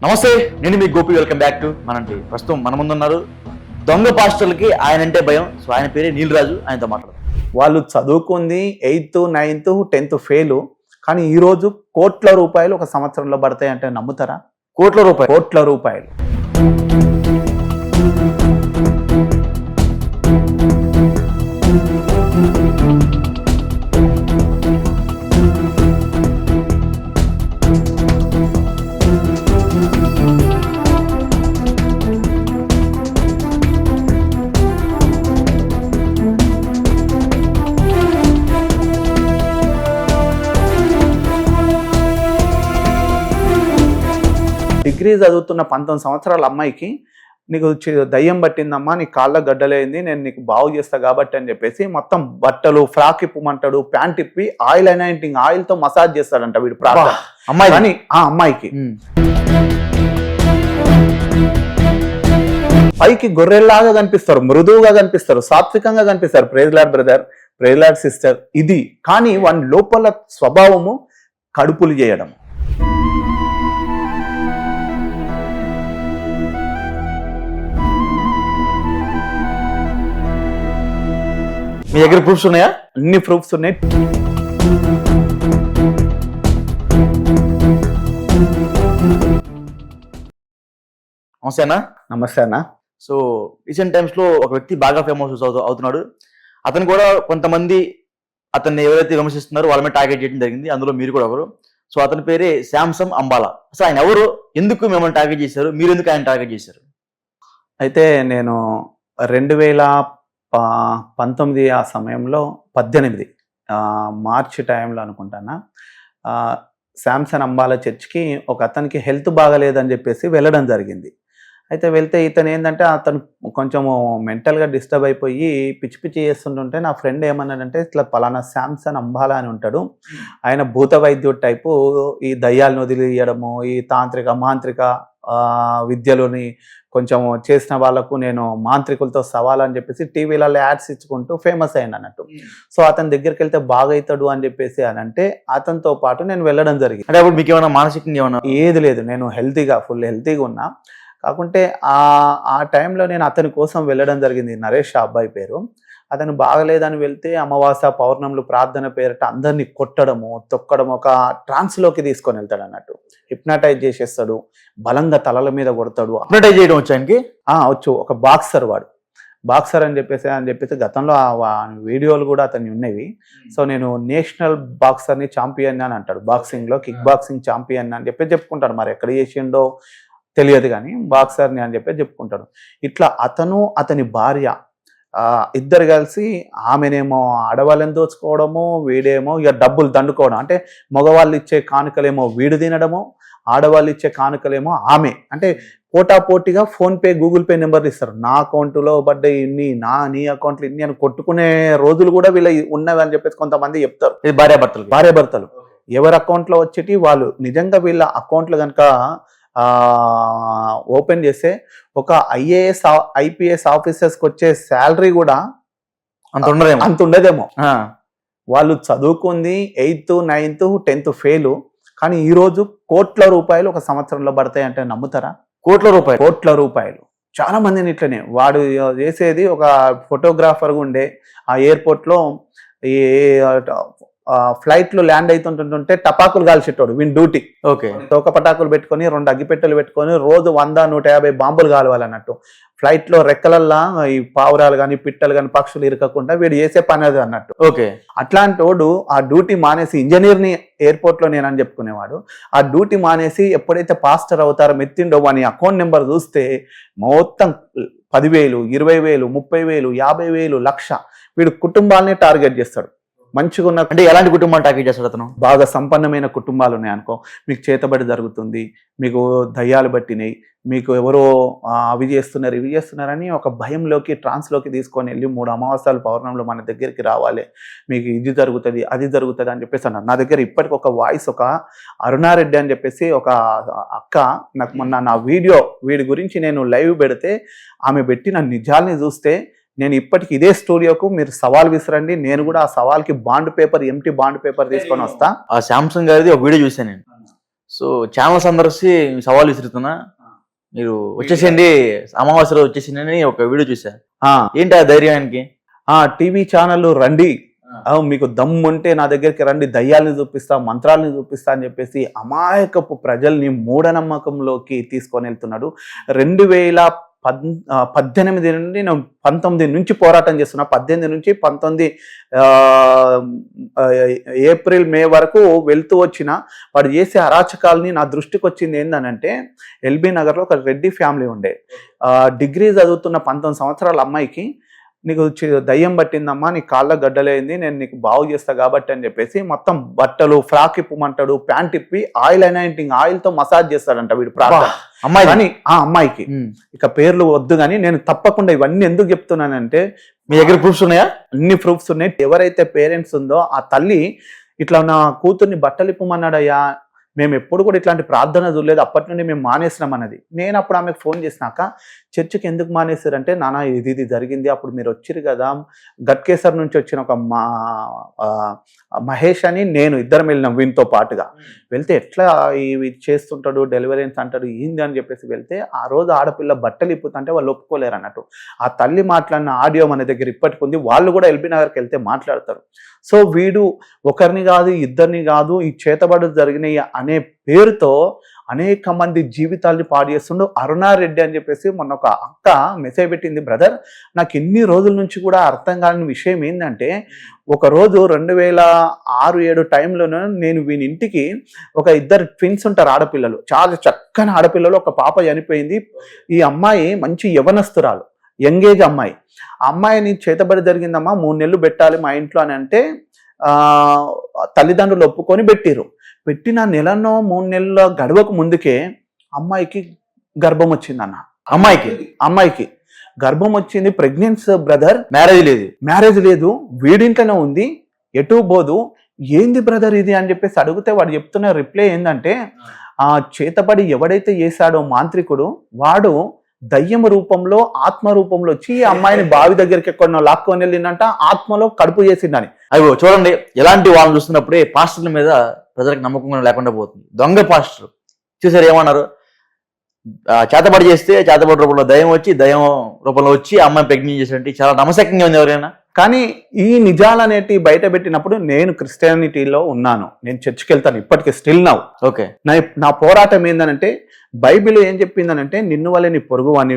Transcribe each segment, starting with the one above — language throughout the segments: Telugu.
నమస్తే, నేను మీ గోపి. వెల్కమ్ బ్యాక్ టు మనంటి. ప్రస్తుతం మన ముందున్నారు దొంగ పాస్టర్లకి ఆయన అంటే భయం. సో ఆయన పేరే నీలరాజు. ఆయనతో మాట్లాడదాం. వాళ్ళు చదువుకుంది 8th, 9th, 10th ఫెయిల్, కానీ ఈరోజు కోట్ల రూపాయలు ఒక సంవత్సరంలో పడతాయి అంటే నమ్ముతారా? కోట్ల రూపాయలు. డిగ్రీ చదువుతున్న 19 సంవత్సరాల అమ్మాయికి నీకు దయ్యం పట్టిందమ్మా, నీ కాళ్ళ గడ్డలేంది, నేను నీకు బాగు చేస్తా కాబట్టి అని చెప్పేసి మొత్తం బట్టలు ఫ్రాక్ ఇప్పమంటాడు, ప్యాంట్ ఇప్పి ఆయిల్ అనైంటింగ్ ఆయిల్తో మసాజ్ చేస్తాడంట వీడు ప్రార్థన అమ్మాయి కానీ ఆ అమ్మాయికి పైకి గొర్రెల్లాగా కనిపిస్తారు, మృదువుగా కనిపిస్తారు, సాత్వికంగా కనిపిస్తారు. Praise Lord brother, praise Lord sister. ఇది కానీ వాని లోపల స్వభావము కడుపులు చేయడం. మీ దగ్గర ప్రూఫ్స్ ఉన్నాయా? అన్ని ప్రూఫ్స్ ఉన్నాయి. నమస్తే అన్న. నమస్తే అన్న. సో రీసెంట్ టైమ్స్ లో ఒక వ్యక్తి బాగా ఫేమస్ అవుతున్నాడు. అతను కూడా కొంతమంది అతన్ని ఎవరైతే విమర్శిస్తున్నారో వాళ్ళ మీద టార్గెట్ చేయడం జరిగింది. అందులో మీరు కూడా ఎవరు? సో అతని పేరే శాంసంగ్ అంబాలా. సో ఆయన ఎవరు, ఎందుకు మిమ్మల్ని టార్గెట్ చేశారు, మీరు ఎందుకు ఆయన టార్గెట్ చేశారు? అయితే నేను 2019 ఆ సమయంలో 18 మార్చి టైంలో అనుకుంటానా, శాంసంగ్ అంబాలా చర్చ్కి ఒక అతనికి హెల్త్ బాగలేదని చెప్పేసి వెళ్ళడం జరిగింది. అయితే వెళ్తే ఇతను ఏంటంటే అతను కొంచెము మెంటల్గా డిస్టర్బ్ అయిపోయి పిచ్చి పిచ్చి చేస్తుంటుంటే నా ఫ్రెండ్ ఏమన్నాడంటే, ఇట్లా పలానా శాంసంగ్ అంబాలా అని ఉంటాడు, ఆయన భూత వైద్యుడు టైపు, ఈ దయ్యాలను వదిలియడము, ఈ తాంత్రిక మాంత్రిక విద్యలోని కొంచెం చేసిన వాళ్ళకు నేను మాంత్రికులతో సవాల్ అని చెప్పేసి టీవీలలో యాడ్స్ ఇచ్చుకుంటూ ఫేమస్ అయ్యాను అన్నట్టు. సో అతని దగ్గరికి వెళ్తే బాగవుతాడు అని చెప్పేసి అని అంటే అతనితో పాటు నేను వెళ్ళడం జరిగింది. అంటే అప్పుడు మీకు ఏమైనా మానసికంగా ఏమన్నా? ఏది లేదు, నేను ఫుల్ హెల్తీగా ఉన్నా. కాకుంటే ఆ టైంలో నేను అతని కోసం వెళ్ళడం జరిగింది. నరేష్ ఆ అబ్బాయి పేరు. అతను బాగలేదని వెళ్తే అమావాస్య పౌర్ణములు ప్రార్థన పేరట అందరినీ కొట్టడము తొక్కడము ఒక ట్రాన్స్లోకి తీసుకొని వెళ్తాడు అన్నట్టు. హిప్నటైజ్ చేసేస్తాడు, బలంగా తలల మీద కొడతాడు. హిప్నటైజ్ చేయడం వచ్చా ఆయనకి? వచ్చు. ఒక బాక్సర్ వాడు, బాక్సర్ అని చెప్పేసి గతంలో వీడియోలు కూడా అతన్ని ఉన్నవి. సో నేను నేషనల్ బాక్సర్ని ఛాంపియన్ అని అంటాడు, బాక్సింగ్లో కిక్ బాక్సింగ్ ఛాంపియన్ అని చెప్పి చెప్పుకుంటాడు. మరి ఎక్కడ చేసిండో తెలియదు కానీ బాక్సర్ని అని చెప్పి చెప్పుకుంటాడు. ఇట్లా అతని భార్య ఇద్దరు కలిసి ఆమెనేమో ఆడవాళ్ళని దోచుకోవడము, వీడేమో ఇక డబ్బులు దండుకోవడం. అంటే మగవాళ్ళు ఇచ్చే కానుకలేమో వీడు తినడము, ఆడవాళ్ళు ఇచ్చే కానుకలేమో ఆమె. అంటే పోటాపోటీగా ఫోన్పే గూగుల్ పే నెంబర్లు ఇస్తారు. నా అకౌంట్లో పడ్డ ఇన్ని, నీ అకౌంట్లో ఇన్ని అని కొట్టుకునే రోజులు కూడా వీళ్ళ ఉన్నవి అని చెప్పేసి కొంతమంది చెప్తారు. ఇది భార్యాభర్తలు ఎవరి అకౌంట్లో వచ్చేటి వాళ్ళు. నిజంగా వీళ్ళ అకౌంట్లు కనుక ఓపెన్ చేస్తే ఒక IAS IPS ఆఫీసర్స్కి వచ్చే శాలరీ కూడా అంత ఉండదేమో. వాళ్ళు చదువుకుంది 8th, 9th, 10th ఫెయిల్, కానీ ఈరోజు కోట్ల రూపాయలు ఒక సంవత్సరంలో పడతాయి అంటే నమ్ముతారా? కోట్ల రూపాయలు. చాలా మందిని ఇట్లనే వాడు చేసేది. ఒక ఫోటోగ్రాఫర్గా ఉండే ఆ ఎయిర్పోర్ట్లో ఈ ఫ్లైట్లు ల్యాండ్ అవుతుంటుంటే టపాకులు కాల్చేటోడు వీని డ్యూటీ. తోక పటాకులు పెట్టుకొని 2 అగ్గిపెట్టెలు పెట్టుకొని రోజు 100-150 బాంబులు కాలవాలన్నట్టు. ఫ్లైట్లో రెక్కలల్లా ఈ పావురాలు కానీ పిట్టలు కానీ పక్షులు ఇరకకుండా వీడు చేసే పని అది అన్నట్టు. అట్లాంటి వాడు ఆ డ్యూటీ మానేసి, ఇంజనీర్ని ఎయిర్పోర్ట్లో నేనని చెప్పుకునేవాడు, ఆ డ్యూటీ మానేసి ఎప్పుడైతే పాస్టర్ అవతారం ఎత్తిండో వాని అకౌంట్ నెంబర్ చూస్తే మొత్తం 10,000, 20,000, 30,000, 50,000, 1,00,000 వీడు కుటుంబాలనే టార్గెట్ చేస్తాడు. మంచిగా ఉన్న, అంటే ఎలాంటి కుటుంబాన్ని టార్గెట్ చేస్తాడు అతను? బాగా సంపన్నమైన కుటుంబాలు ఉన్నాయనుకో, మీకు చేతబడి జరుగుతుంది, మీకు దయ్యాలు పట్టినాయి, మీకు ఎవరో అవి చేస్తున్నారని ఒక భయంలోకి ట్రాన్స్లోకి తీసుకొని వెళ్ళి 3 అమావాస్యలు పౌర్ణంలో మన దగ్గరికి రావాలి, మీకు ఇది జరుగుతుంది అది జరుగుతుంది అని చెప్పేసి అన్నారు. నా దగ్గర ఇప్పటికి ఒక వాయిస్, ఒక అరుణారెడ్డి అని చెప్పేసి ఒక అక్క నాకు మొన్న నా వీడి గురించి నేను లైవ్ పెడితే ఆమె పెట్టిన నిజాల్ని చూస్తే నేను ఇప్పటికి ఇదే స్టూడియోకు మీరు సవాల్ విసిరండి, నేను కూడా ఆ సవాల్కి ఎంటీ బాండ్ పేపర్ తీసుకొని వస్తా. ఆ శాంసంగ్ గారిది ఒక వీడియో చూసాను నేను. సో ఛానల్ సందర్శి సవాల్ విసురుతున్నా, మీరు వచ్చేసేయండి అమావాస్యలో వచ్చేసింది అని ఒక వీడియో చూసా. ఏంటి ఆ ధైర్యానికి? టీవీ ఛానల్ రండి, మీకు దమ్ము ఉంటే నా దగ్గరికి రండి, దయ్యాలను చూపిస్తా, మంత్రాలను చూపిస్తా అని చెప్పేసి అమాయకపు ప్రజల్ని మూఢనమ్మకంలోకి తీసుకొని వెళ్తున్నాడు. 2018 నుండి నేను 19 నుంచి పోరాటం చేస్తున్నా. 18 నుంచి 19 ఏప్రిల్ మే వరకు వెళ్తూ వచ్చిన వాడు చేసే అరాచకాలని నా దృష్టికి వచ్చింది ఏందనంటే, ఎల్బీ నగర్లో ఒక రెడ్డి ఫ్యామిలీ ఉండే. డిగ్రీ చదువుతున్న 19 సంవత్సరాల అమ్మాయికి, నీకు దయ్యం పట్టిందమ్మా, నీ కాళ్ళ గడ్డలేంది, నేను నీకు బాగు చేస్తా కాబట్టి అని చెప్పేసి మొత్తం బట్టలు ఫ్రాక్ ఇప్పమంటాడు, ప్యాంట్ ఇప్పి ఆయిల్ అనైంటింగ్ ఆయిల్తో మసాజ్ చేస్తాడంట వీడు అమ్మాయి. కానీ ఆ అమ్మాయికి ఇక పేర్లు వద్దు, కానీ నేను తప్పకుండా ఇవన్నీ ఎందుకు చెప్తున్నానంటే, మీ దగ్గర ప్రూఫ్స్ ఉన్నాయా? అన్ని ప్రూఫ్స్ ఉన్నాయి. ఎవరైతే పేరెంట్స్ ఉందో ఆ తల్లి ఇట్లా నా కూతుర్ని బట్టలు ఇప్పమన్నాడయ్యా, మేము ఎప్పుడు కూడా ఇట్లాంటి ప్రార్థన చూడలేదు, అప్పటి నుండి మేము మానేసినాం అన్నది. నేను అప్పుడు ఆమెకు ఫోన్ చేసినాక, చర్చికి ఎందుకు మానేశారంటే, నాన్న ఇది జరిగింది, అప్పుడు మీరు వచ్చిరు కదా, గట్కేసర్ నుంచి వచ్చిన ఒక మహేష్ అని నేను ఇద్దరం వెళ్ళినాం వీనితో పాటుగా. వెళ్తే ఎట్లా ఇవి చేస్తుంటాడు, డెలివరీన్స్ అంటాడు, ఏంది అని చెప్పేసి వెళ్తే, ఆ రోజు ఆడపిల్ల బట్టలు ఇప్పుతుంటే వాళ్ళు ఒప్పుకోలేరు అన్నట్టు. ఆ తల్లి మాట్లాడిన ఆడియో మన దగ్గర ఇప్పటికి ఉంది. వాళ్ళు కూడా ఎల్బీ నగర్కి వెళ్తే మాట్లాడతారు. సో వీడు ఒకరిని కాదు, ఇద్దరిని కాదు, ఈ చేతబడు జరిగినాయి అనే పేరుతో అనేక మంది జీవితాల్ని పాడు చేస్తుండు. అరుణారెడ్డి అని చెప్పేసి మొన్న ఒక అక్క మెసేజ్ పెట్టింది, బ్రదర్ నాకు ఎన్ని రోజుల నుంచి కూడా అర్థం కాని విషయం ఏంటంటే, ఒకరోజు 2006-07 టైంలోనే నేను వీని ఇంటికి ఒక ఇద్దరు ట్విన్స్ ఉంటారు ఆడపిల్లలు, చాలా చక్కని ఆడపిల్లలు, ఒక పాప చనిపోయింది. ఈ అమ్మాయి మంచి యవనస్తురాలు, యంగేజ్ అమ్మాయి. ఆ అమ్మాయిని చేతబడి జరిగిందమ్మా, 3 నెలలు పెట్టాలి మా ఇంట్లో అని అంటే తల్లిదండ్రులు ఒప్పుకొని పెట్టిరు. పెట్టిన నెలనో 3 నెలల గడవకు ముందుకే అమ్మాయికి గర్భం వచ్చింది అన్న. అమ్మాయికి గర్భం వచ్చింది, ప్రెగ్నెన్సీ బ్రదర్. మ్యారేజ్ లేదు, వీడింట్లోనే ఉంది, ఎటు పోదు. ఏంది బ్రదర్ ఇది అని చెప్పేసి అడిగితే వాడు చెప్తున్న రిప్లై ఏంటంటే, ఆ చేతబడి ఎవడైతే చేశాడో మాంత్రికుడు, వాడు దయ్యం రూపంలో ఆత్మ రూపంలో వచ్చి ఈ అమ్మాయిని బావి దగ్గరికి ఎక్కడో లాక్కొని వెళ్ళిందంట, ఆత్మలో కడుపు చేసిందని. అయ్యో చూడండి, ఎలాంటి వాళ్ళని చూస్తున్నప్పుడే పాస్టర్ల మీద ప్రజలకు నమ్మకం లేకుండా పోతుంది. దొంగ పాస్టర్ చూసారు ఏమన్నారు, చేతబడి చేస్తే చేతబడి రూపంలో దయ్యం వచ్చి, దయ్యం రూపంలో వచ్చి అమ్మాయి ప్రెగ్నెంట్ చేసినట్టు చాలా నమ్మశక్యంగా ఉంది ఎవరైనా. కానీ ఈ నిజాలు అనేటి బయట పెట్టినప్పుడు నేను క్రిస్టియానిటీలో ఉన్నాను, నేను చర్చికి వెళ్తాను ఇప్పటికీ, స్టిల్ నౌ. ఓకే, నా పోరాటం ఏందనంటే, బైబిల్ ఏం చెప్పిందనంటే, నిన్ను వల్లే నీ పొరుగు వాడిని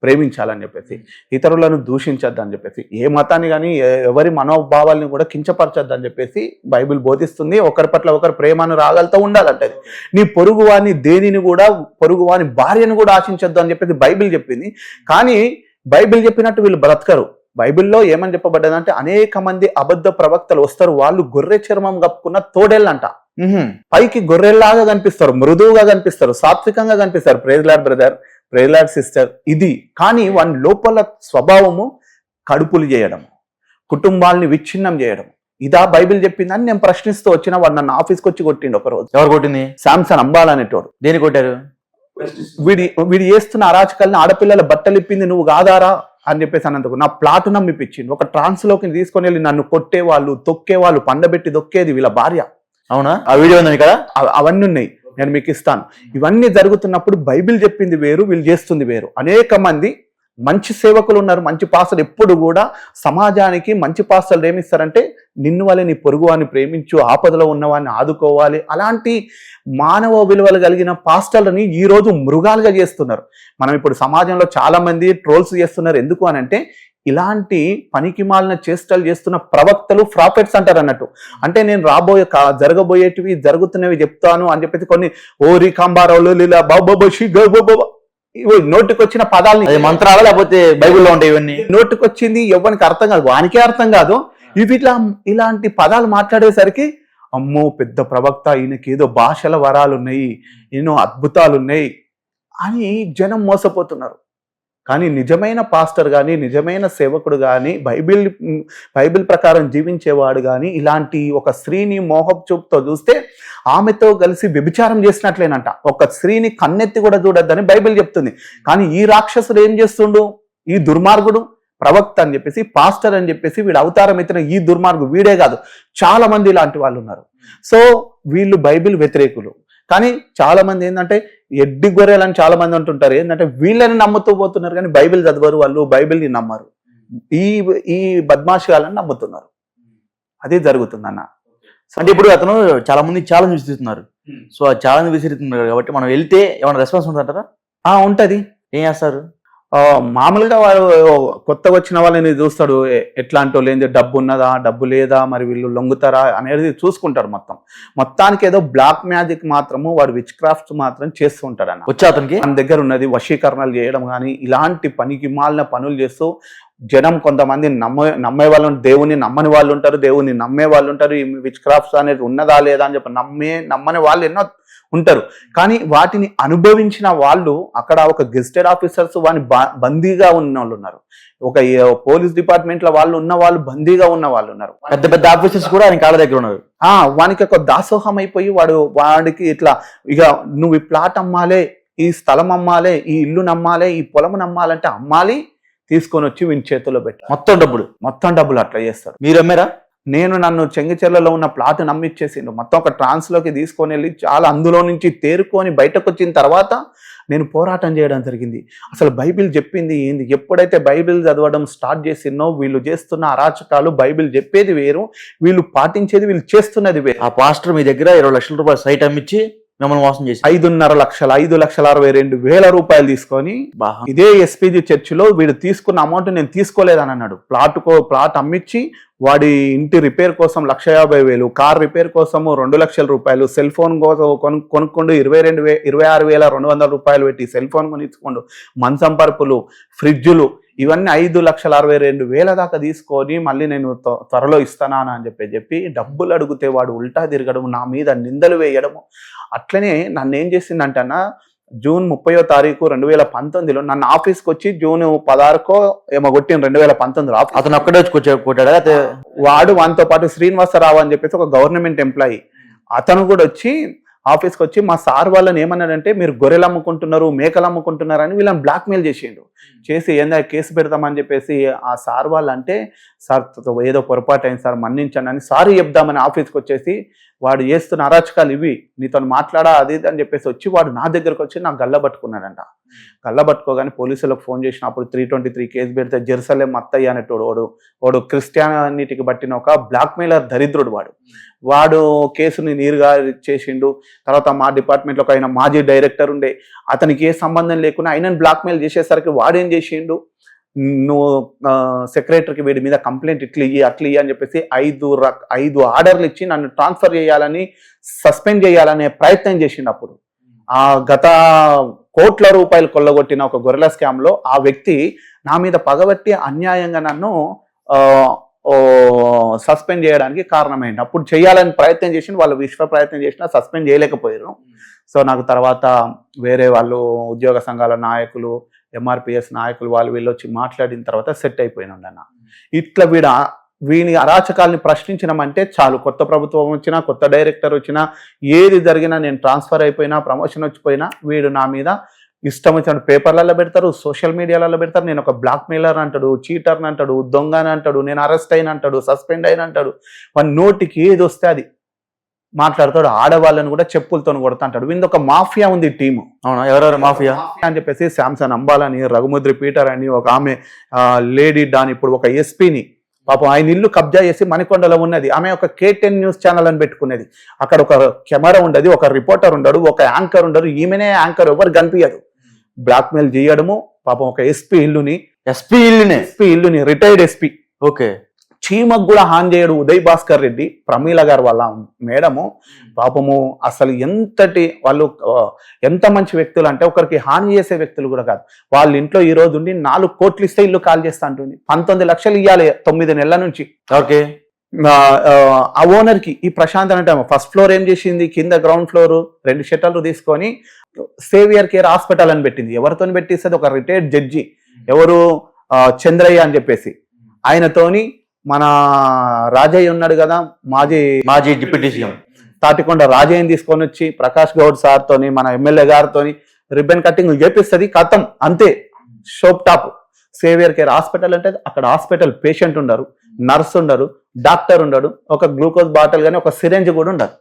ప్రేమించాలని చెప్పేసి, ఇతరులను దూషించద్దని చెప్పేసి, ఏ మతాన్ని కానీ ఎవరి మనోభావాల్ని కూడా కించపరచద్దని చెప్పేసి బైబిల్ బోధిస్తుంది. ఒకరి పట్ల ఒకరు ప్రేమను రాగలతో ఉండాలంటది. నీ పొరుగువాని దేనిని కూడా, పొరుగువాని భార్యను కూడా ఆశించద్దు అని చెప్పేసి బైబిల్ చెప్పింది. కానీ బైబిల్ చెప్పినట్టు వీళ్ళు బ్రతకరు. బైబిల్లో ఏమని చెప్పబడ్డదంటే, అనేక మంది అబద్ధ ప్రవక్తలు వస్తారు, వాళ్ళు గొర్రె చర్మం కప్పుకున్న తోడేళ్ళంట. పైకి గొర్రెల్లాగా కనిపిస్తారు, మృదువుగా కనిపిస్తారు, సాత్వికంగా కనిపిస్తారు. Praise Lord brother, praise Lord sister, ఇది. కానీ వాని లోపల స్వభావము కడుపులు చేయడం, కుటుంబాలని విచ్ఛిన్నం చేయడం. ఇదా బైబిల్ చెప్పిందని నేను ప్రశ్నిస్తూ వచ్చిన, వాడు నన్ను ఆఫీస్కి వచ్చి కొట్టిండు ఒకరోజు. ఎవరు కొట్టింది? శాంసన్ అంబాలా అనేటోడు. దేని కొట్టారు? వీడి చేస్తున్న అరాచకాలని, ఆడపిల్లల బట్టలు ఇప్పింది నువ్వు కాదారా అని చెప్పేసి అన్నందుకు నా ప్లాట్ నమ్మిపించింది. ఒక ట్రాన్స్లోకి తీసుకొని వెళ్ళి నన్ను కొట్టేవాళ్ళు, తొక్కేవాళ్ళు, పండబెట్టి దొక్కేది వీళ్ళ భార్య. అవునా? ఆ వీడియో ఉంది కదా, అవన్నీ ఉన్నాయి, నేను మీకు ఇస్తాను. ఇవన్నీ జరుగుతున్నప్పుడు బైబిల్ చెప్పింది వేరు, వీళ్ళు చేస్తుంది వేరు. అనేక మంది మంచి సేవకులు ఉన్నారు, మంచి పాస్టర్లు. ఎప్పుడు కూడా సమాజానికి మంచి పాస్టర్లు ఏమిస్తారంటే, నిన్ను వల్లే నీ పొరుగువాన్ని ప్రేమించు, ఆపదలో ఉన్నవాడిని ఆదుకోవాలి, అలాంటి మానవ విలువలు కలిగిన పాస్టర్లని ఈరోజు మృగాలుగా చేస్తున్నారు. మనం ఇప్పుడు సమాజంలో చాలా మంది ట్రోల్స్ చేస్తున్నారు. ఎందుకు అని అంటే, ఇలాంటి పనికి మాలిన చేష్టలు చేస్తున్న ప్రవక్తలు, ప్రాఫెట్స్ అంటారు అన్నట్టు. అంటే నేను జరగబోయేటివి జరుగుతున్నవి చెప్తాను అని చెప్పేసి కొన్ని ఓరి కాంబారావులు లీలా బాబోషి నోటికి వచ్చిన పదాలని, మంత్రాలు లేకపోతే బైబిల్లో ఉంటాయి ఇవన్నీ, నోటికి వచ్చింది ఎవరికి అర్థం కాదు, వానికే అర్థం కాదు. ఇవి ఇలాంటి పదాలు మాట్లాడేసరికి, అమ్మో పెద్ద ప్రవక్త, ఈయనకి ఏదో భాషల వరాలు ఉన్నాయి, ఎన్నో అద్భుతాలు ఉన్నాయి అని జనం మోసపోతున్నారు. కానీ నిజమైన పాస్టర్ కానీ, నిజమైన సేవకుడు కానీ, బైబిల్ ప్రకారం జీవించేవాడు కానీ ఇలాంటి ఒక స్త్రీని మోహపు చూపుతో చూస్తే ఆమెతో కలిసి వ్యభిచారం చేసినట్లేనంట. ఒక స్త్రీని కన్నెత్తి కూడా చూడొద్దని బైబిల్ చెప్తుంది. కానీ ఈ రాక్షసుడు ఏం చేస్తుండు? ఈ దుర్మార్గుడు ప్రవక్త అని చెప్పేసి, పాస్టర్ అని చెప్పేసి వీడు అవతారం ఎత్తిన ఈ దుర్మార్గుడు, వీడే కాదు చాలా మంది ఇలాంటి వాళ్ళు ఉన్నారు. సో వీళ్ళు బైబిల్ వ్యతిరేకులు. కానీ చాలా మంది ఏంటంటే ఎడ్డి గొర్రెలని చాలా మంది అంటుంటారు, ఏంటంటే వీళ్ళని నమ్ముతూ పోతున్నారు కానీ బైబిల్ చదవరు, వాళ్ళు బైబిల్ని నమ్మరు. ఈ ఈ బద్మాషిగాలని నమ్ముతున్నారు. అది జరుగుతుందన్న. అంటే ఇప్పుడు అతను చాలా మంది ఛాలెంజ్ విసిరుతున్నారు. సో ఆ ఛాలెంజ్ విసిరుతున్నారు కాబట్టి మనం వెళ్తే ఏమైనా రెస్పాన్స్ ఉంటుంటారా? ఉంటది. ఏం చేస్తారు? మామూలుగా వాడు కొత్తగా వచ్చిన వాళ్ళని చూస్తాడు, ఎట్లాంటి వాళ్ళు, ఏంది డబ్బు ఉన్నదా డబ్బు లేదా, మరి వీళ్ళు లొంగుతారా అనేది చూసుకుంటాడు. మొత్తానికి ఏదో బ్లాక్ మ్యాజిక్ మాత్రము వాడు విచ్ క్రాఫ్ట్స్ మాత్రం చేస్తూ ఉంటాడు అన్న. వచ్చా అతనికి మన దగ్గర ఉన్నది వశీకరణలు చేయడం కానీ ఇలాంటి పనికి మాలిన పనులు చేస్తూ జనం కొంతమంది నమ్మే వాళ్ళు, దేవుని నమ్మని వాళ్ళు ఉంటారు, దేవుని నమ్మే వాళ్ళు ఉంటారు. ఈ విచ్ క్రాఫ్ట్స్ అనేది ఉన్నదా లేదా అని చెప్పి నమ్మని వాళ్ళు ఎన్నో ఉంటారు. కానీ వాటిని అనుభవించిన వాళ్ళు అక్కడ ఒక గెస్టెడ్ ఆఫీసర్స్ వాని బందీగా ఉన్న వాళ్ళు ఉన్నారు, ఒక పోలీస్ డిపార్ట్మెంట్ లో వాళ్ళు ఉన్న వాళ్ళు బందీగా ఉన్న వాళ్ళు ఉన్నారు, పెద్ద పెద్ద ఆఫీసర్స్ కూడా ఆయన కాళ్ళ దగ్గర ఉన్నారు. వానికి ఒక దాసోహం అయిపోయి వాడికి ఇట్లా ఇక నువ్వు ఈ ప్లాట్ అమ్మాలే, ఈ స్థలం అమ్మాలే, ఈ ఇల్లు నమ్మాలే, ఈ పొలం నమ్మాలంటే అమ్మాలి, తీసుకొని వచ్చి వీని చేతిలో పెట్టి మొత్తం డబ్బులు అట్లా చేస్తారు. మీరు అమ్మారా? నన్ను చెంగిచెర్లలో ఉన్న ప్లాట్ నమ్మిచ్చేసిండు. మొత్తం ఒక ట్రాన్స్లోకి తీసుకొని వెళ్ళి చాలా అందులో నుంచి తేరుకొని బయటకు వచ్చిన తర్వాత నేను పోరాటం చేయడం జరిగింది. అసలు బైబిల్ చెప్పింది ఏంది? ఎప్పుడైతే బైబిల్ చదవడం స్టార్ట్ చేసినో వీళ్ళు చేస్తున్న అరాచకాలు, బైబిల్ చెప్పేది వేరు, వీళ్ళు పాటించేది, వీళ్ళు చేస్తున్నది వేరు. ఆ పాస్టర్ మీ దగ్గర 20 లక్షల రూపాయలు సైట్ అమ్మించి మిమ్మల్ని మోసం చేసి 5.5 లక్షలు, 5,62,000 రూపాయలు తీసుకొని ఇదే ఎస్పీజీ చర్చిలో వీడు తీసుకున్న అమౌంట్ నేను తీసుకోలేదని అన్నాడు. ప్లాట్ అమ్మించి వాడి ఇంటి రిపేర్ కోసం 1,50,000, కార్ రిపేర్ కోసము 2 లక్షల రూపాయలు, సెల్ ఫోన్ కోసం కొనుక్కోండు 26,200 రూపాయలు పెట్టి సెల్ ఫోన్ కొనిచ్చుకోండు, మంచం పరుపులు, ఫ్రిడ్జులు, ఇవన్నీ 5,62,000 దాకా తీసుకొని మళ్ళీ నేను త్వరలో ఇస్తానా అని చెప్పి డబ్బులు అడిగితే వాడు ఉల్టా తిరగడం, నా మీద నిందలు వేయడము. అట్లనే నన్ను ఏం చేసిందంటే అన్న, జూన్ 30వ తారీఖు 2019లో నన్ను ఆఫీస్కి వచ్చి జూన్ 16కో ఏమో కొట్టిన 2019లో. అతను అక్కడే కొట్టాడా? వాడు వానితో పాటు శ్రీనివాసరావు అని చెప్పేసి ఒక గవర్నమెంట్ ఎంప్లాయీ, అతను కూడా వచ్చి ఆఫీస్కి వచ్చి మా సార్ వాళ్ళని ఏమన్నాడంటే, మీరు గొర్రెలు అమ్ముకుంటున్నారు, మేకలు అమ్ముకుంటున్నారు అని వీళ్ళని బ్లాక్మెయిల్ చేసి ఏందా కేసు పెడతామని చెప్పేసి ఆ సార్ వాళ్ళు అంటే, సార్ ఏదో పొరపాటు అయింది సార్ మన్నించండి అని సారీ చెప్దామని ఆఫీస్కి వచ్చేసి, వాడు చేస్తున్న అరాచకాలు ఇవి, నీతో మాట్లాడా అది అని చెప్పేసి వచ్చి వాడు నా దగ్గరకు వచ్చి నాకు గల్లబట్టుకున్నాడంట. గల్లబట్టుకోగానే పోలీసులకు ఫోన్ చేసినప్పుడు 323 కేసు పెడితే జెరూసలేం మత్తయ్య అనేటోడు వాడు క్రిస్టియానిటీకి బట్టిన ఒక బ్లాక్మెయిలర్ దరిద్రుడు. వాడు కేసుని నీరుగా చేసిండు. తర్వాత మా డిపార్ట్మెంట్లో ఒక ఆయన మాజీ డైరెక్టర్ ఉండే, అతనికి ఏ సంబంధం లేకుండా ఆయనను బ్లాక్మెయిల్ చేసేసరికి వాడేం చేసిండు, నువ్వు సెక్రటరీకి వీడి మీద కంప్లైంట్ ఇట్లా ఇయ్యి అని చెప్పేసి 5 ఆర్డర్లు ఇచ్చి నన్ను ట్రాన్స్ఫర్ చేయాలని, సస్పెండ్ చేయాలనే ప్రయత్నం చేసిండు. అప్పుడు ఆ గత కోట్ల రూపాయలు కొల్లగొట్టిన ఒక గొర్రెల స్కామ్లో ఆ వ్యక్తి నా మీద పగబట్టి అన్యాయంగా నన్ను సస్పెండ్ చేయడానికి కారణమైంది. అప్పుడు చేయాలని ప్రయత్నం చేసి వాళ్ళు విశ్వ ప్రయత్నం చేసినా సస్పెండ్ చేయలేకపోయారు. సో నాకు తర్వాత వేరే వాళ్ళు ఉద్యోగ సంఘాల నాయకులు, ఎంఆర్పిఎస్ నాయకులు వీళ్ళు వచ్చి మాట్లాడిన తర్వాత సెట్ అయిపోయినాడు అన్న. ఇట్లా వీని అరాచకాలని ప్రశ్నించినామంటే చాలు, కొత్త ప్రభుత్వం వచ్చినా, కొత్త డైరెక్టర్ వచ్చినా, ఏది జరిగినా, నేను ట్రాన్స్ఫర్ అయిపోయినా, ప్రమోషన్ వచ్చిపోయినా, వీడు నా మీద ఇష్టం వచ్చిన పేపర్లలో పెడతారు, సోషల్ మీడియాలలో పెడతారు. నేను ఒక బ్లాక్ మెయిలర్ అంటాడు, చీటర్ని అంటాడు, దొంగని అంటాడు, నేను అరెస్ట్ అయిన అంటాడు, సస్పెండ్ అయిన అంటాడు. మన నోటికి ఏది వస్తే అది మాట్లాడతాడు. ఆడవాళ్ళని కూడా చెప్పులతో కొడతా అంటాడు. వీళ్ళది ఒక మాఫియా ఉంది టీము. అవునా? ఎవరెవరు మాఫియా అని చెప్పేసి శాంసన్ అంబాలని, రఘుముద్రి పీటర్ అని ఒక ఆమె లేడీ డాన్, ఇప్పుడు ఒక ఎస్పీని పాపం ఆయన ఇల్లు కబ్జా చేసి మణికొండలో ఉన్నది. ఆమె ఒక K10 న్యూస్ ఛానల్ అని పెట్టుకునేది. అక్కడ ఒక కెమెరా ఉండదు, ఒక రిపోర్టర్ ఉండడు, ఒక యాంకర్ ఉండడు. ఈమెనే యాంకర్, ఎవరు కనిపించదు. బ్లాక్మెయిల్ చేయడము. పాపం ఒక ఎస్పీ ఇల్లుని రిటైర్డ్ ఎస్పీ ఓకే చీమకు కూడా హాని చేయడు ఉదయ్ భాస్కర్ రెడ్డి, ప్రమీల గారు వాళ్ళ మేడము. పాపము అసలు వాళ్ళు ఎంత మంచి వ్యక్తులు అంటే, ఒకరికి హాని చేసే వ్యక్తులు కూడా కాదు. వాళ్ళ ఇంట్లో ఈ రోజు ఉండి 4 కోట్లు ఇస్తే ఇల్లు కాల్ చేస్తా అంటుంది. 19 లక్షలు ఇవ్వాలి 9 నెలల నుంచి. ఓకే ఆ ఓనర్ కి ఈ ప్రశాంత్ అంటే ఫస్ట్ ఫ్లోర్ ఏం చేసింది, కింద గ్రౌండ్ ఫ్లోర్ 2 షట్టర్లు తీసుకొని సేవియర్ కేర్ హాస్పిటల్ అని పెట్టింది. ఎవరితో పెట్టిస్తుంది? ఒక రిటైర్డ్ జడ్జి, ఎవరు చంద్రయ్య అని చెప్పేసి, ఆయనతోని మన రాజయ్య ఉన్నాడు కదా, మాజీ డిప్యూటీ సీఎం తాటికొండ రాజయ్యని తీసుకొని వచ్చి ప్రకాష్ గౌడ్ సార్తోని, మన ఎమ్మెల్యే గారితోని రిబ్బన్ కటింగ్ చేపిస్తుంది. కథం అంతే, shop top. Saviour care hospital అంటే అక్కడ హాస్పిటల్ పేషెంట్ ఉండరు, నర్స్ ఉండరు, డాక్టర్ ఉండడు, ఒక గ్లూకోజ్ బాటిల్ కానీ ఒక సిరెంజ్ కూడా ఉండదు.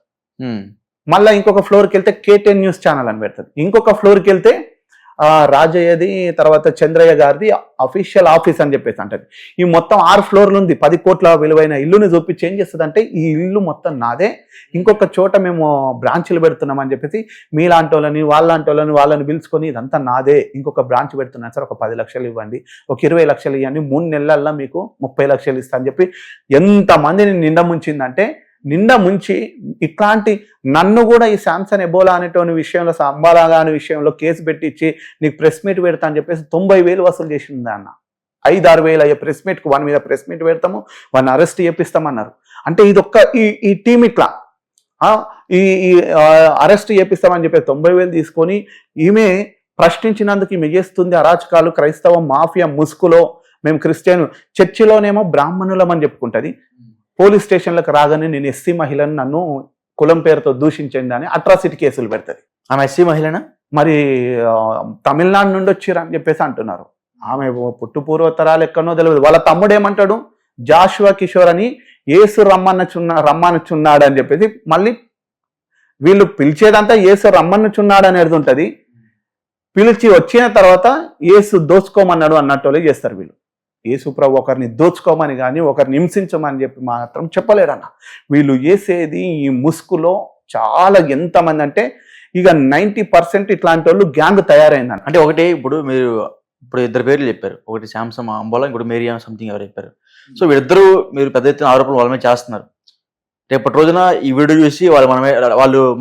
మళ్ళీ ఇంకొక ఫ్లోర్కి వెళ్తే K10 న్యూస్ ఛానల్ అని పెడుతుంది. ఇంకొక ఫ్లోర్కి వెళ్తే రాజయ్యది, తర్వాత చంద్రయ్య గారిది అఫీషియల్ ఆఫీస్ అని చెప్పేసి అంటది. ఈ మొత్తం 6 ఫ్లోర్లు ఉంది, 10 కోట్ల విలువైన ఇల్లుని చూపించి ఏం చేస్తుంది అంటే, ఈ ఇల్లు మొత్తం నాదే, ఇంకొక చోట మేము బ్రాంచ్లు పెడుతున్నాం అని చెప్పేసి మీలాంటి వాళ్ళని పిలుచుకొని ఇదంతా నాదే, ఇంకొక బ్రాంచ్ పెడుతున్నాను సార్, ఒక 10 లక్షలు ఇవ్వండి, ఒక 20 లక్షలు ఇవ్వండి, 3 నెలల్లో మీకు 30 లక్షలు ఇస్తా అని చెప్పి ఎంతమందిని నిండా ముంచి ఇట్లాంటి నన్ను కూడా ఈ శాంసన్ ఎబోలా అనేటువంటి విషయంలో, అంబాలా అనే విషయంలో కేసు పెట్టించి నీకు ప్రెస్ మీట్ పెడతా అని చెప్పేసి 90,000 వసూలు చేసింది అన్న. 5-6 వేలు అయ్యే ప్రెస్ మీట్కి వాని మీద ప్రెస్ మీట్ పెడతాము, వాడిని అరెస్ట్ చేపిస్తామన్నారు. అంటే ఇదొక్క ఈ టీం ఇట్లా ఈ అరెస్ట్ చేపిస్తామని చెప్పి 90,000 తీసుకొని ఈమె ప్రశ్నించినందుకు ఈమె చేస్తుంది అరాచకాలు, క్రైస్తవ మాఫియా ముసుగులో. మేము క్రిస్టియన్, చర్చిలోనేమో బ్రాహ్మణులం అని చెప్పుకుంటుంది, పోలీస్ స్టేషన్లకు రాగానే నేను ఎస్సీ మహిళను నన్ను కులం పేరుతో దూషించండి అని అట్రాసిటీ కేసులు పెడుతుంది. ఆమె ఎస్సీ మహిళనా? మరి తమిళనాడు నుండి వచ్చిర్రు అని చెప్పేసి అంటున్నారు. ఆమె పుట్టు పూర్వతరాలు ఎక్కడనో తెలియదు. వాళ్ళ తమ్ముడు ఏమంటాడు, జాషువా కిషోర్ అని యేసు రమ్మనుచున్నాడు అని చెప్పేసి, మళ్ళీ వీళ్ళు పిలిచేదంతా యేసు రమ్మనుచున్నాడు అనేది ఉంటుంది. పిలిచి వచ్చిన తర్వాత యేసు దోచుకోమన్నాడు అన్నట్టు చేస్తారు వీళ్ళు. యేసు ప్రభు ఒకరిని దోచుకోమని కానీ ఒకరిని హింసించమని చెప్పి మాత్రం చెప్పలేరన్న. వీళ్ళు చేసేది ఈ ముసుగులో చాలా ఎంతమంది అంటే ఇక 90% ఇట్లాంటి వాళ్ళు గ్యాంగ్ తయారైందని. అంటే ఒకటి ఇప్పుడు మీరు ఇద్దరు పేర్లు చెప్పారు, ఒకటి శాంసన్ అంబోలా, ఇంకోటి మేరియా సంథింగ్ ఎవరు చెప్పారు. సో వీళ్ళిద్దరూ మీరు పెద్ద ఎత్తున ఆరోపణలు వాళ్ళ మీద చేస్తున్నారు. రేపటి రోజున ఈ వీడియో చూసి వాళ్ళు